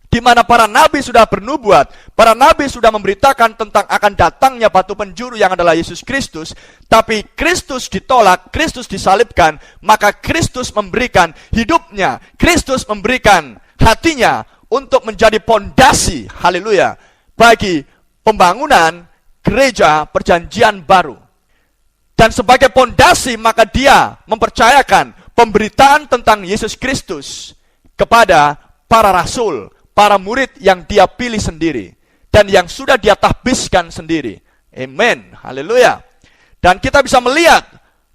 di mana para nabi sudah bernubuat, para nabi sudah memberitakan tentang akan datangnya batu penjuru yang adalah Yesus Kristus, tapi Kristus ditolak, Kristus disalibkan, maka Kristus memberikan hidupnya, Kristus memberikan hatinya untuk menjadi pondasi, haleluya, bagi pembangunan gereja perjanjian baru. Dan sebagai pondasi maka Dia mempercayakan pemberitaan tentang Yesus Kristus kepada para rasul, para murid yang Dia pilih sendiri dan yang sudah Dia tahbiskan sendiri. Amen. Haleluya. Dan kita bisa melihat,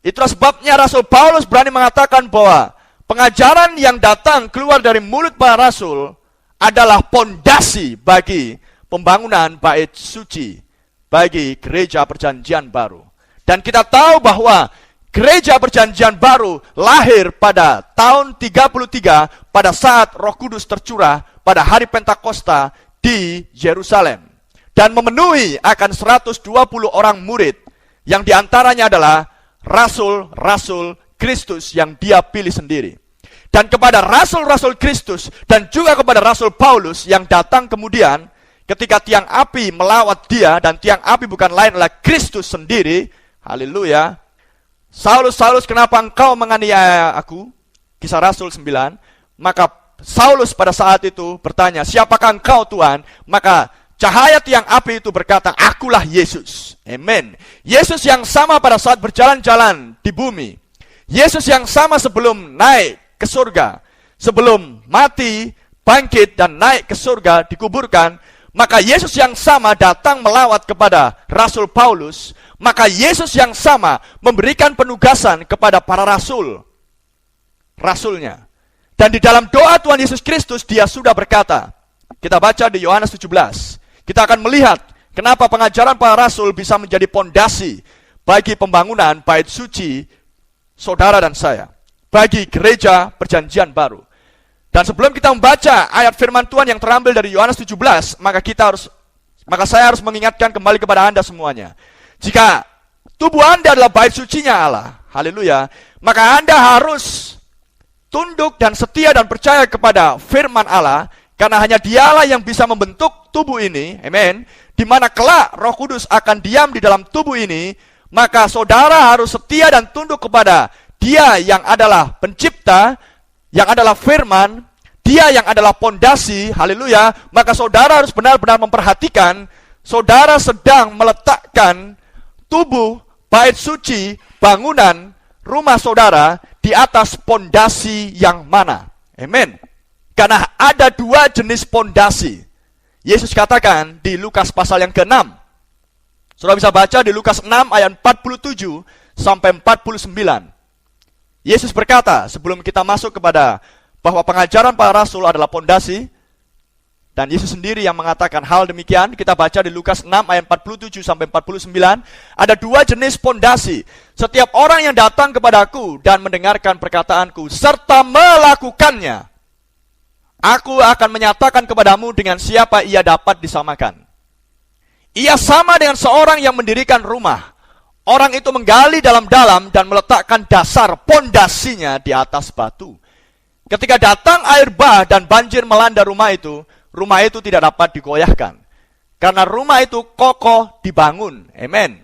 itulah sebabnya Rasul Paulus berani mengatakan bahwa pengajaran yang datang keluar dari mulut para rasul adalah pondasi bagi pembangunan bait suci, bagi gereja perjanjian baru. Dan kita tahu bahwa gereja perjanjian baru lahir pada tahun 33 pada saat Roh Kudus tercurah pada hari Pentakosta di Yerusalem. Dan memenuhi akan 120 orang murid yang diantaranya adalah rasul-rasul Kristus yang Dia pilih sendiri. Dan kepada rasul-rasul Kristus dan juga kepada Rasul Paulus yang datang kemudian, ketika tiang api melawat dia, dan tiang api bukan lain adalah Kristus sendiri. Haleluya. Saulus, Saulus, kenapa engkau menganiaya aku? Kisah Rasul 9. Maka Saulus pada saat itu bertanya, siapakah engkau Tuhan? Maka cahaya tiang api itu berkata, akulah Yesus. Amen. Yesus yang sama pada saat berjalan-jalan di bumi. Yesus yang sama sebelum naik ke surga. Sebelum mati, bangkit, dan naik ke surga, dikuburkan. Maka Yesus yang sama datang melawat kepada Rasul Paulus. Maka Yesus yang sama memberikan penugasan kepada para rasul, rasulnya. Dan di dalam doa Tuhan Yesus Kristus Dia sudah berkata, kita baca di Yohanes 17, kita akan melihat kenapa pengajaran para rasul bisa menjadi pondasi bagi pembangunan bait suci saudara dan saya. bagi gereja perjanjian baru. Dan sebelum kita membaca ayat firman Tuhan yang terambil dari Yohanes 17, maka saya harus mengingatkan kembali kepada Anda semuanya. Jika tubuh Anda adalah bait sucinya Allah, haleluya, maka Anda harus tunduk dan setia dan percaya kepada firman Allah, karena hanya Dialah yang bisa membentuk tubuh ini, amen, di mana kelak Roh Kudus akan diam di dalam tubuh ini. Maka saudara harus setia dan tunduk kepada Dia yang adalah pencipta, yang adalah firman, Dia yang adalah pondasi, haleluya. Maka saudara harus benar-benar memperhatikan, saudara sedang meletakkan tubuh, bait suci, bangunan, rumah saudara di atas pondasi yang mana. Amin. Karena ada dua jenis pondasi. Yesus katakan di Lukas pasal yang ke-6. Saudara bisa baca di Lukas 6 ayat 47 sampai 49. Yesus berkata, sebelum kita masuk kepada bahwa pengajaran para rasul adalah pondasi, dan Yesus sendiri yang mengatakan hal demikian, kita baca di Lukas 6 ayat 47 sampai 49, ada dua jenis pondasi. Setiap orang yang datang kepadaku dan mendengarkan perkataanku serta melakukannya, aku akan menyatakan kepadamu dengan siapa ia dapat disamakan. Ia sama dengan seorang yang mendirikan rumah. Orang itu menggali dalam-dalam dan meletakkan dasar pondasinya di atas batu. Ketika datang air bah dan banjir melanda rumah itu tidak dapat digoyahkan. Karena rumah itu kokoh dibangun. Amen.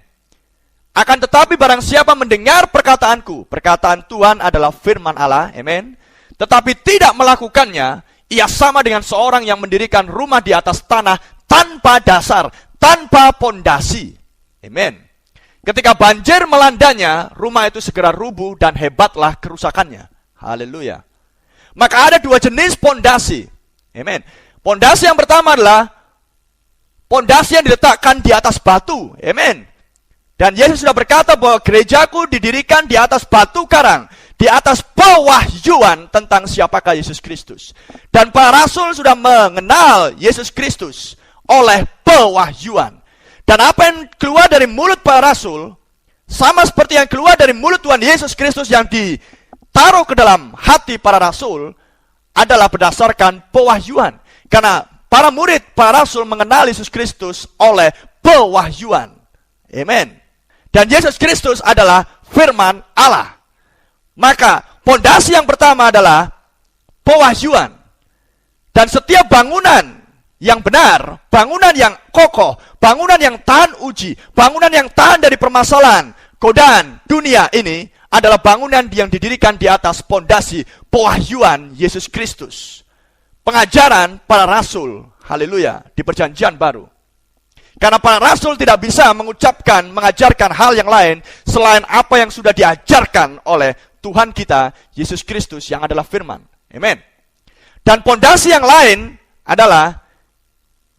Akan tetapi barang siapa mendengar perkataanku, perkataan Tuhan adalah firman Allah. Amen. Tetapi tidak melakukannya, ia sama dengan seorang yang mendirikan rumah di atas tanah tanpa dasar, tanpa pondasi. Amen. Ketika banjir melandanya, rumah itu segera rubuh dan hebatlah kerusakannya. Haleluya. Maka ada dua jenis pondasi. Amen. Pondasi yang pertama adalah pondasi yang diletakkan di atas batu. Amen. Dan Yesus sudah berkata bahwa gerejaku didirikan di atas batu karang, di atas pewahyuan tentang siapakah Yesus Kristus. Dan para rasul sudah mengenal Yesus Kristus oleh pewahyuan. Dan apa yang keluar dari mulut para rasul, sama seperti yang keluar dari mulut Tuhan Yesus Kristus yang ditaruh ke dalam hati para rasul, adalah berdasarkan pewahyuan. Karena para murid, para rasul mengenal Yesus Kristus oleh pewahyuan. Amen. Dan Yesus Kristus adalah firman Allah. Maka pondasi yang pertama adalah pewahyuan. Dan setiap bangunan yang benar, bangunan yang kokoh, bangunan yang tahan uji, bangunan yang tahan dari permasalahan, godaan dunia ini adalah bangunan yang didirikan di atas pondasi pewahyuan Yesus Kristus. Pengajaran para rasul, haleluya, di perjanjian baru. Karena para rasul tidak bisa mengajarkan hal yang lain selain apa yang sudah diajarkan oleh Tuhan kita, Yesus Kristus yang adalah firman. Amen. Dan pondasi yang lain adalah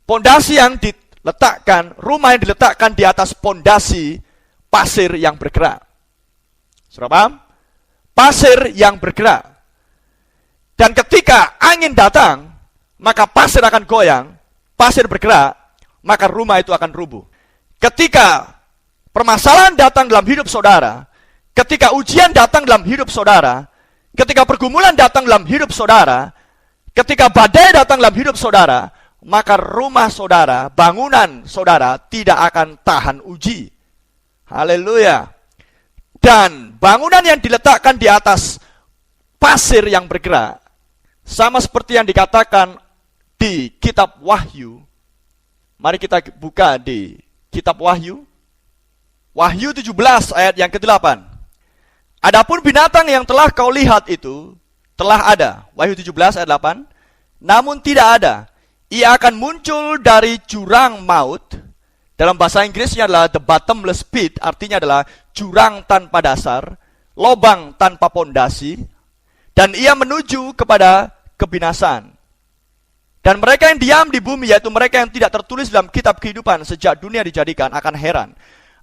pondasi yang diletakkan, rumah yang diletakkan di atas pondasi pasir yang bergerak. Saudara paham? Pasir yang bergerak. Dan ketika angin datang, maka pasir akan goyang, pasir bergerak, maka rumah itu akan rubuh. Ketika permasalahan datang dalam hidup saudara, ketika ujian datang dalam hidup saudara, ketika pergumulan datang dalam hidup saudara, ketika badai datang dalam hidup saudara, maka rumah saudara, bangunan saudara tidak akan tahan uji. Haleluya. Dan bangunan yang diletakkan di atas pasir yang bergerak, sama seperti yang dikatakan di kitab Wahyu. Mari kita buka di kitab Wahyu. Wahyu 17 ayat yang ke-8. Adapun binatang yang telah kau lihat itu telah ada. Wahyu 17 ayat 8. Namun tidak ada. Ia akan muncul dari jurang maut. Dalam bahasa Inggrisnya adalah the bottomless pit, artinya adalah jurang tanpa dasar, lobang tanpa pondasi, dan ia menuju kepada kebinasaan. Dan mereka yang diam di bumi, yaitu mereka yang tidak tertulis dalam kitab kehidupan sejak dunia dijadikan, akan heran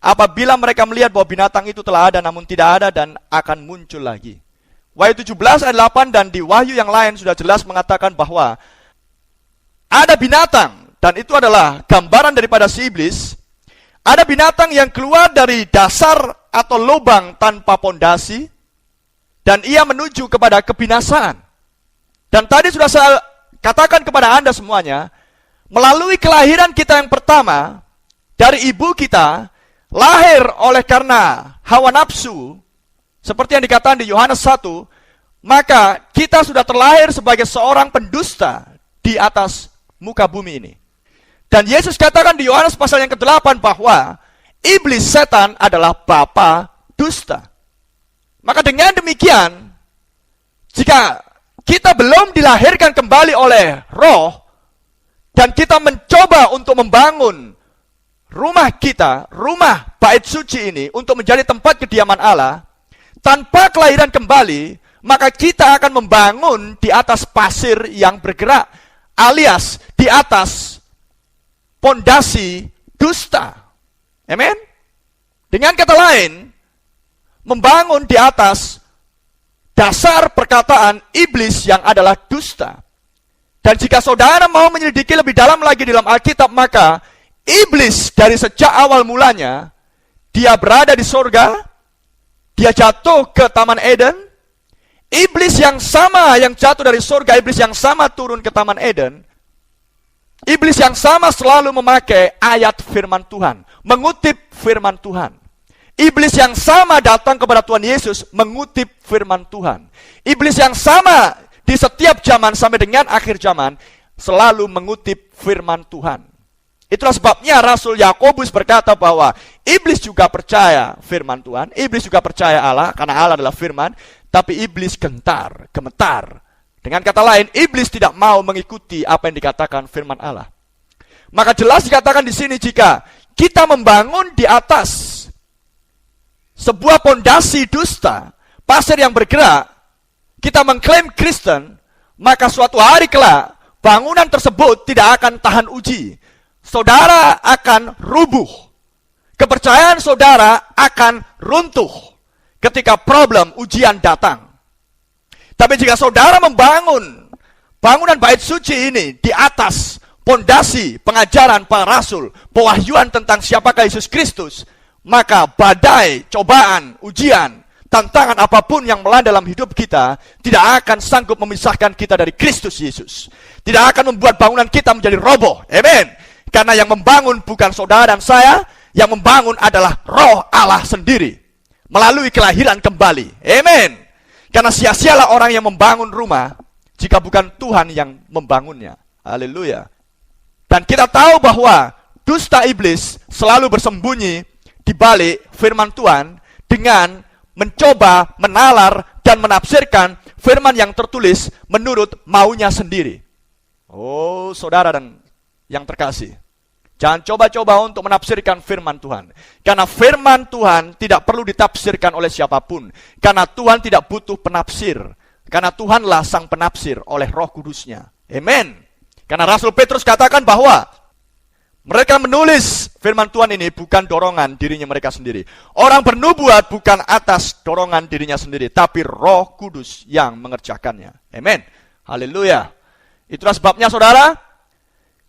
apabila mereka melihat bahwa binatang itu telah ada namun tidak ada dan akan muncul lagi. Wahyu 17 ayat 8 dan di Wahyu yang lain sudah jelas mengatakan bahwa ada binatang, dan itu adalah gambaran daripada si iblis. Ada binatang yang keluar dari dasar atau lubang tanpa pondasi, dan ia menuju kepada kebinasaan. Dan tadi sudah saya katakan kepada Anda semuanya, melalui kelahiran kita yang pertama, dari ibu kita, lahir oleh karena hawa nafsu, seperti yang dikatakan di Yohanes 1, maka kita sudah terlahir sebagai seorang pendusta di atas muka bumi ini. Dan Yesus katakan di Yohanes pasal yang ke-8 bahwa iblis setan adalah bapa dusta. Maka dengan demikian, jika kita belum dilahirkan kembali oleh roh, dan kita mencoba untuk membangun rumah kita, rumah bait suci ini, untuk menjadi tempat kediaman Allah, tanpa kelahiran kembali, maka kita akan membangun di atas pasir yang bergerak, alias di atas pondasi dusta. Amen? Dengan kata lain, membangun di atas dasar perkataan iblis yang adalah dusta. Dan jika saudara mau menyelidiki lebih dalam lagi dalam Alkitab, maka iblis dari sejak awal mulanya, dia berada di surga, dia jatuh ke Taman Eden. Iblis yang sama yang jatuh dari surga, iblis yang sama turun ke Taman Eden. Iblis yang sama selalu memakai ayat firman Tuhan, mengutip firman Tuhan. Iblis yang sama datang kepada Tuhan Yesus mengutip firman Tuhan. Iblis yang sama di setiap zaman sampai dengan akhir zaman selalu mengutip firman Tuhan. Itulah sebabnya Rasul Yakobus berkata bahwa iblis juga percaya firman Tuhan, iblis juga percaya Allah karena Allah adalah firman, tapi iblis gentar, gemetar. Dengan kata lain, iblis tidak mau mengikuti apa yang dikatakan firman Allah. Maka jelas dikatakan di sini, jika kita membangun di atas sebuah pondasi dusta, pasir yang bergerak, kita mengklaim Kristen, maka suatu hari kelak, bangunan tersebut tidak akan tahan uji. Saudara akan rubuh. Kepercayaan saudara akan runtuh ketika problem ujian datang. Tapi jika saudara membangun bangunan bait suci ini di atas pondasi pengajaran para rasul, pewahyuan tentang siapakah Yesus Kristus, maka badai, cobaan, ujian, tantangan apapun yang melanda dalam hidup kita tidak akan sanggup memisahkan kita dari Kristus Yesus. Tidak akan membuat bangunan kita menjadi roboh. Amin. Karena yang membangun bukan saudara dan saya, yang membangun adalah Roh Allah sendiri melalui kelahiran kembali. Amin. Karena sia-sialah orang yang membangun rumah jika bukan Tuhan yang membangunnya. Haleluya. Dan kita tahu bahwa dusta iblis selalu bersembunyi di balik firman Tuhan dengan mencoba menalar dan menafsirkan firman yang tertulis menurut maunya sendiri. Oh, saudara dan yang terkasih, jangan coba-coba untuk menafsirkan firman Tuhan. Karena firman Tuhan tidak perlu ditafsirkan oleh siapapun. Karena Tuhan tidak butuh penafsir. Karena Tuhanlah sang penafsir oleh Roh Kudusnya. Amen. Karena Rasul Petrus katakan bahwa mereka menulis firman Tuhan ini bukan dorongan dirinya mereka sendiri. Orang bernubuat bukan atas dorongan dirinya sendiri, tapi Roh Kudus yang mengerjakannya. Amen. Haleluya. Itulah sebabnya saudara,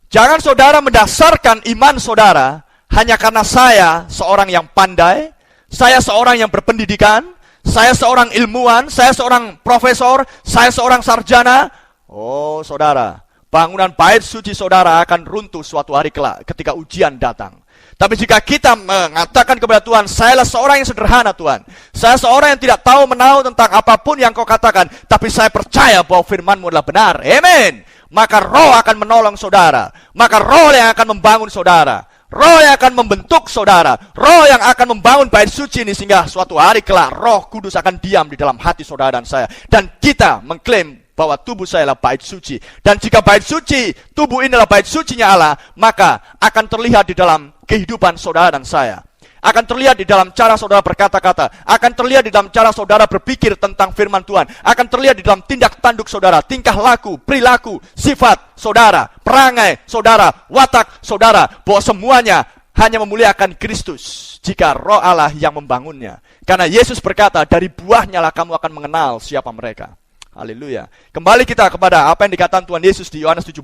jangan saudara mendasarkan iman saudara hanya karena saya seorang yang pandai, saya seorang yang berpendidikan, saya seorang ilmuwan, saya seorang profesor, saya seorang sarjana. Oh saudara, bangunan bait suci saudara akan runtuh suatu hari kelak ketika ujian datang. Tapi jika kita mengatakan kepada Tuhan, sayalah seorang yang sederhana Tuhan, saya seorang yang tidak tahu menahu tentang apapun yang kau katakan, tapi saya percaya bahwa firman-Mu adalah benar. Amin. Maka Roh akan menolong saudara, maka Roh yang akan membangun saudara, Roh yang akan membentuk saudara, Roh yang akan membangun bait suci ini, sehingga suatu hari kelak Roh Kudus akan diam di dalam hati saudara dan saya. Dan kita mengklaim bahwa tubuh saya adalah bait suci. Dan jika bait suci, tubuh ini adalah bait sucinya Allah, maka akan terlihat di dalam kehidupan saudara dan saya. Akan terlihat di dalam cara saudara berkata-kata, akan terlihat di dalam cara saudara berpikir tentang firman Tuhan, akan terlihat di dalam tindak tanduk saudara, tingkah laku, perilaku, sifat saudara, perangai saudara, watak saudara, bahwa semuanya hanya memuliakan Kristus jika Roh Allah yang membangunnya. Karena Yesus berkata, dari buahnya lah kamu akan mengenal siapa mereka. Haleluya. Kembali kita kepada apa yang dikatakan Tuhan Yesus di Yohanes 17.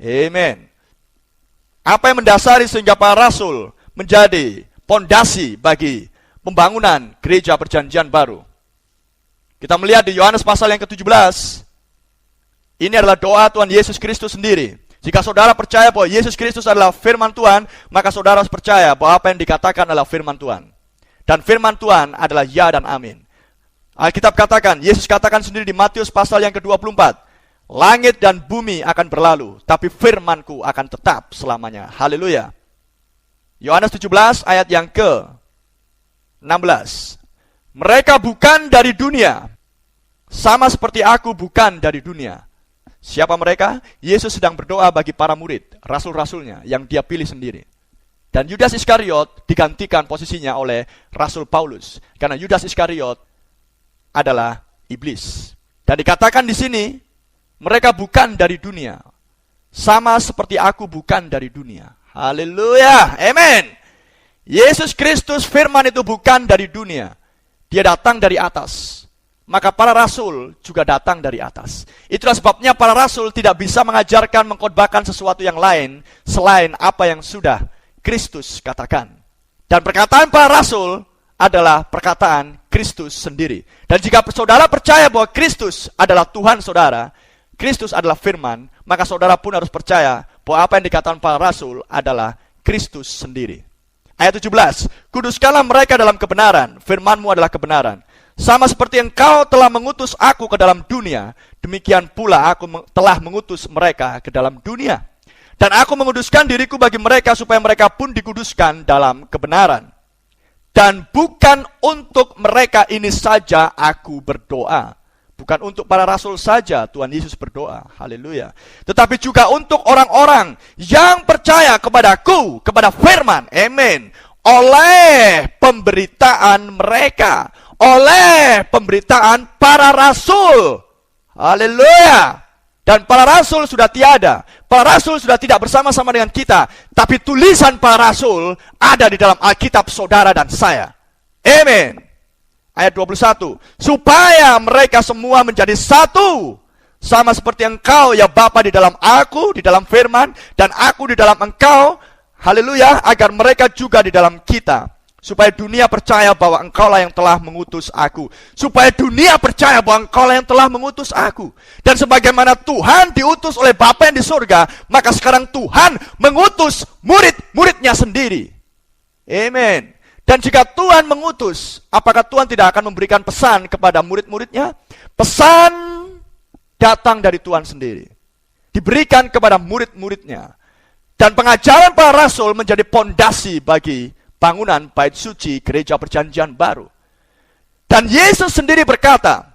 Amen. Apa yang mendasari sehingga para rasul menjadi pondasi bagi pembangunan gereja perjanjian baru? Kita melihat di Yohanes pasal yang ke-17. Ini adalah doa Tuhan Yesus Kristus sendiri. Jika saudara percaya bahwa Yesus Kristus adalah firman Tuhan, maka saudara harus percaya bahwa apa yang dikatakan adalah firman Tuhan. Dan firman Tuhan adalah ya dan amin. Alkitab katakan, Yesus katakan sendiri di Matius pasal yang ke-24, langit dan bumi akan berlalu, tapi firmanku akan tetap selamanya. Haleluya. Yohanes 17 ayat yang ke-16. Mereka bukan dari dunia, sama seperti aku bukan dari dunia. Siapa mereka? Yesus sedang berdoa bagi para murid, rasul-rasulnya yang dia pilih sendiri. Dan Yudas Iskariot digantikan posisinya oleh Rasul Paulus. Karena Yudas Iskariot adalah iblis. Dan dikatakan di sini, mereka bukan dari dunia. Sama seperti aku bukan dari dunia. Haleluya, amen. Yesus Kristus firman itu bukan dari dunia. Dia datang dari atas. Maka para rasul juga datang dari atas. Itulah sebabnya para rasul tidak bisa mengajarkan, mengkhotbahkan sesuatu yang lain selain apa yang sudah Kristus katakan. Dan perkataan para rasul adalah perkataan Kristus sendiri. Dan jika saudara percaya bahwa Kristus adalah Tuhan saudara, Kristus adalah firman, maka saudara pun harus percaya bahwa apa yang dikatakan para rasul adalah Kristus sendiri. Ayat 17, kuduskanlah mereka dalam kebenaran, firman-Mu adalah kebenaran. Sama seperti Engkau telah mengutus aku ke dalam dunia, demikian pula aku telah mengutus mereka ke dalam dunia. Dan aku menguduskan diriku bagi mereka supaya mereka pun dikuduskan dalam kebenaran. Dan bukan untuk mereka ini saja aku berdoa. Bukan untuk para rasul saja Tuhan Yesus berdoa. Haleluya. Tetapi juga untuk orang-orang yang percaya kepadaku, kepada firman. Amin. Oleh pemberitaan mereka. Oleh pemberitaan para rasul. Haleluya. Dan para rasul sudah tiada. Para rasul sudah tidak bersama-sama dengan kita. Tapi tulisan para rasul ada di dalam Alkitab saudara dan saya. Amin. Ayat 21. Supaya mereka semua menjadi satu. Sama seperti Engkau ya Bapa di dalam aku, di dalam firman. Dan aku di dalam Engkau. Haleluya. Agar mereka juga di dalam kita. Supaya dunia percaya bahwa Engkaulah yang telah mengutus aku. Supaya dunia percaya bahwa Engkaulah yang telah mengutus aku. Dan sebagaimana Tuhan diutus oleh Bapa yang di surga, maka sekarang Tuhan mengutus murid-muridnya sendiri. Amin. Dan jika Tuhan mengutus, apakah Tuhan tidak akan memberikan pesan kepada murid-muridnya? Pesan datang dari Tuhan sendiri. Diberikan kepada murid-muridnya. Dan pengajaran para rasul menjadi pondasi bagi bangunan bait suci gereja perjanjian baru. Dan Yesus sendiri berkata,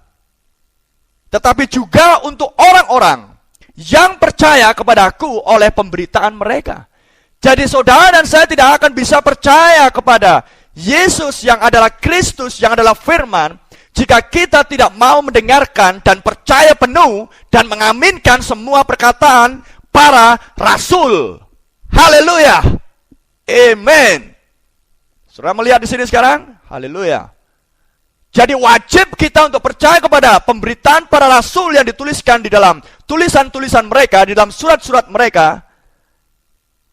tetapi juga untuk orang-orang yang percaya kepadaku oleh pemberitaan mereka. Jadi saudara dan saya tidak akan bisa percaya kepada Yesus yang adalah Kristus, yang adalah firman, jika kita tidak mau mendengarkan dan percaya penuh dan mengaminkan semua perkataan para rasul. Haleluya. Amen. Saudara melihat di sini sekarang? Haleluya. Jadi wajib kita untuk percaya kepada pemberitaan para rasul yang dituliskan di dalam tulisan-tulisan mereka, di dalam surat-surat mereka.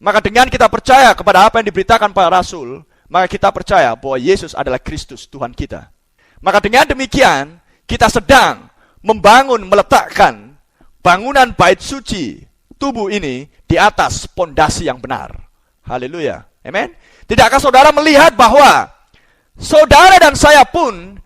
Maka dengan kita percaya kepada apa yang diberitakan para rasul, maka kita percaya bahwa Yesus adalah Kristus Tuhan kita. Maka dengan demikian, kita sedang membangun, meletakkan bangunan bait suci tubuh ini di atas pondasi yang benar. Haleluya. Amen. Tidakkah saudara melihat bahwa saudara dan saya pun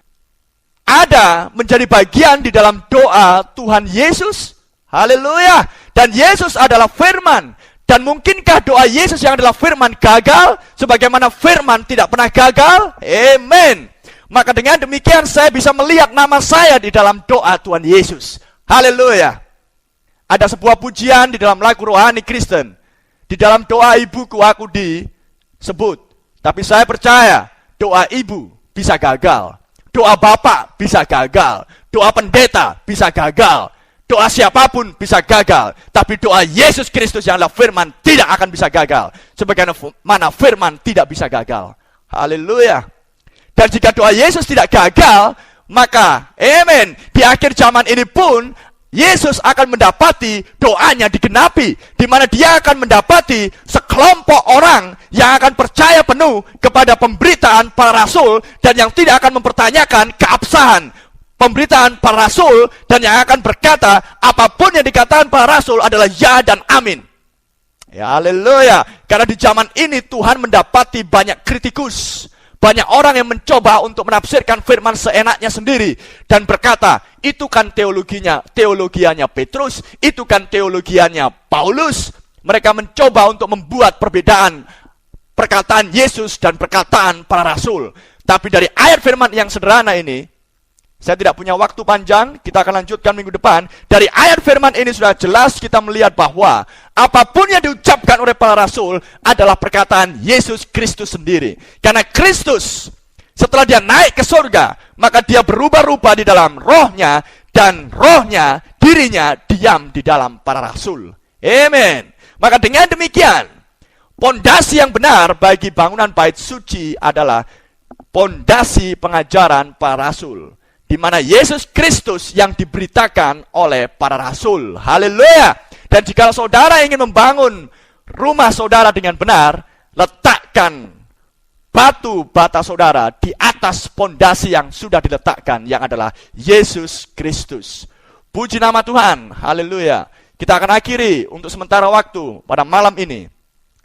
ada menjadi bagian di dalam doa Tuhan Yesus? Haleluya. Dan Yesus adalah firman. Dan mungkinkah doa Yesus yang adalah firman gagal? Sebagaimana firman tidak pernah gagal? Amen. Maka dengan demikian saya bisa melihat nama saya di dalam doa Tuhan Yesus. Haleluya. Ada sebuah pujian di dalam lagu rohani Kristen. Di dalam doa ibuku aku disebut. Tapi saya percaya doa ibu bisa gagal. Doa bapak bisa gagal. Doa pendeta bisa gagal. Doa siapapun bisa gagal. Tapi doa Yesus Kristus yang adalah firman tidak akan bisa gagal. Sebagaimana firman tidak bisa gagal. Haleluya. Dan jika doa Yesus tidak gagal, maka amen, di akhir zaman ini pun Yesus akan mendapati doanya digenapi. Di mana dia akan mendapati sekelompok orang yang akan percaya penuh kepada pemberitaan para rasul dan yang tidak akan mempertanyakan keabsahan pemberitaan para rasul dan yang akan berkata apapun yang dikatakan para rasul adalah ya dan amin. Ya haleluya. Karena di zaman ini Tuhan mendapati banyak kritikus, banyak orang yang mencoba untuk menafsirkan firman seenaknya sendiri dan berkata, itu kan teologianya Petrus, itu kan teologianya Paulus. Mereka mencoba untuk membuat perbedaan perkataan Yesus dan perkataan para rasul. Tapi dari ayat firman yang sederhana ini, saya tidak punya waktu panjang, kita akan lanjutkan minggu depan. Dari ayat firman ini sudah jelas kita melihat bahwa apapun yang diucapkan oleh para rasul adalah perkataan Yesus Kristus sendiri. Karena Kristus, setelah dia naik ke surga, maka dia berubah-ubah di dalam rohnya, dan rohnya, dirinya diam di dalam para rasul. Amen. Maka dengan demikian, pondasi yang benar bagi bangunan bait suci adalah pondasi pengajaran para rasul, di mana Yesus Kristus yang diberitakan oleh para rasul. Haleluya. Dan jika saudara ingin membangun rumah saudara dengan benar, letakkan batu bata saudara di atas pondasi yang sudah diletakkan, yang adalah Yesus Kristus. Puji nama Tuhan. Haleluya. Kita akan akhiri untuk sementara waktu pada malam ini,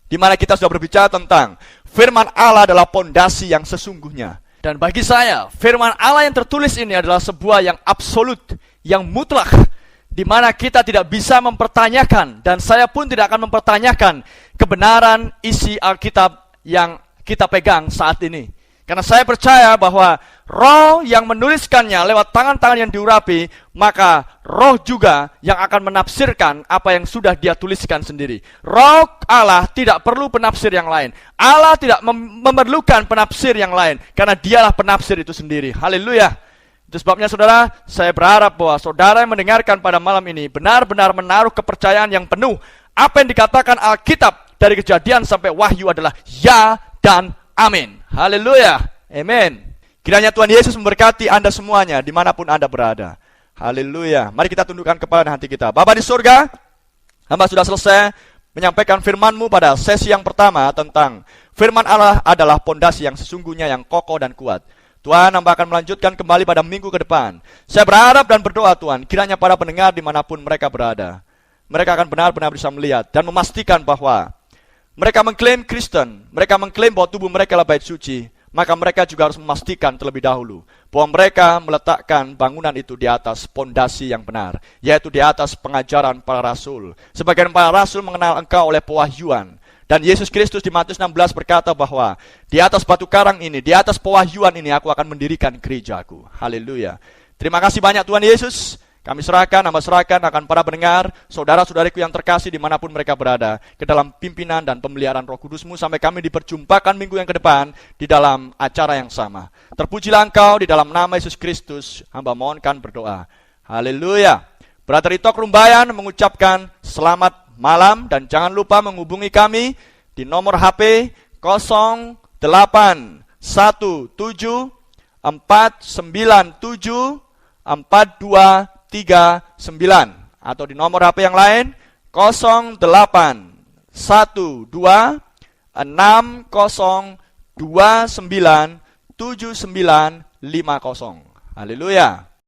di mana kita sudah berbicara tentang firman Allah adalah pondasi yang sesungguhnya. Dan bagi saya, firman Allah yang tertulis ini adalah sebuah yang absolut, yang mutlak, di mana kita tidak bisa mempertanyakan, dan saya pun tidak akan mempertanyakan kebenaran isi Alkitab yang kita pegang saat ini. Karena saya percaya bahwa roh yang menuliskannya lewat tangan-tangan yang diurapi, maka roh juga yang akan menafsirkan apa yang sudah dia tuliskan sendiri. Roh Allah tidak perlu penafsir yang lain. Allah tidak memerlukan penafsir yang lain, karena dialah penafsir itu sendiri. Haleluya. Itu sebabnya saudara, saya berharap bahwa saudara yang mendengarkan pada malam ini benar-benar menaruh kepercayaan yang penuh. Apa yang dikatakan Alkitab dari Kejadian sampai Wahyu adalah ya dan amin. Haleluya. Amin. Kiranya Tuhan Yesus memberkati Anda semuanya dimanapun Anda berada. Haleluya. Mari kita tundukkan kepala dan hati kita. Bapa di surga, hamba sudah selesai menyampaikan firman-Mu pada sesi yang pertama tentang firman Allah adalah pondasi yang sesungguhnya, yang kokoh dan kuat. Tuhan, hamba akan melanjutkan kembali pada minggu ke depan. Saya berharap dan berdoa Tuhan, kiranya para pendengar dimanapun mereka berada, mereka akan benar-benar bisa melihat dan memastikan bahwa mereka mengklaim Kristen, mereka mengklaim bahwa tubuh mereka adalah bait suci, maka mereka juga harus memastikan terlebih dahulu bahwa mereka meletakkan bangunan itu di atas pondasi yang benar, yaitu di atas pengajaran para rasul. Sebagian para rasul mengenal Engkau oleh pewahyuan. Dan Yesus Kristus di Matius 16 berkata bahwa di atas batu karang ini, di atas pewahyuan ini aku akan mendirikan gerejaku. Haleluya. Terima kasih banyak Tuhan Yesus. Kami serahkan, hamba serahkan akan para pendengar, saudara-saudariku yang terkasih dimanapun mereka berada, ke dalam pimpinan dan pemeliharaan Roh Kudus-Mu sampai kami diperjumpakan minggu yang ke depan di dalam acara yang sama. Terpujilah Engkau, di dalam nama Yesus Kristus, hamba mohonkan berdoa. Haleluya. Brother Itok Rumbayan mengucapkan selamat malam dan jangan lupa menghubungi kami di nomor HP 0817497429 atau di nomor HP yang lain 081260297950. Haleluya.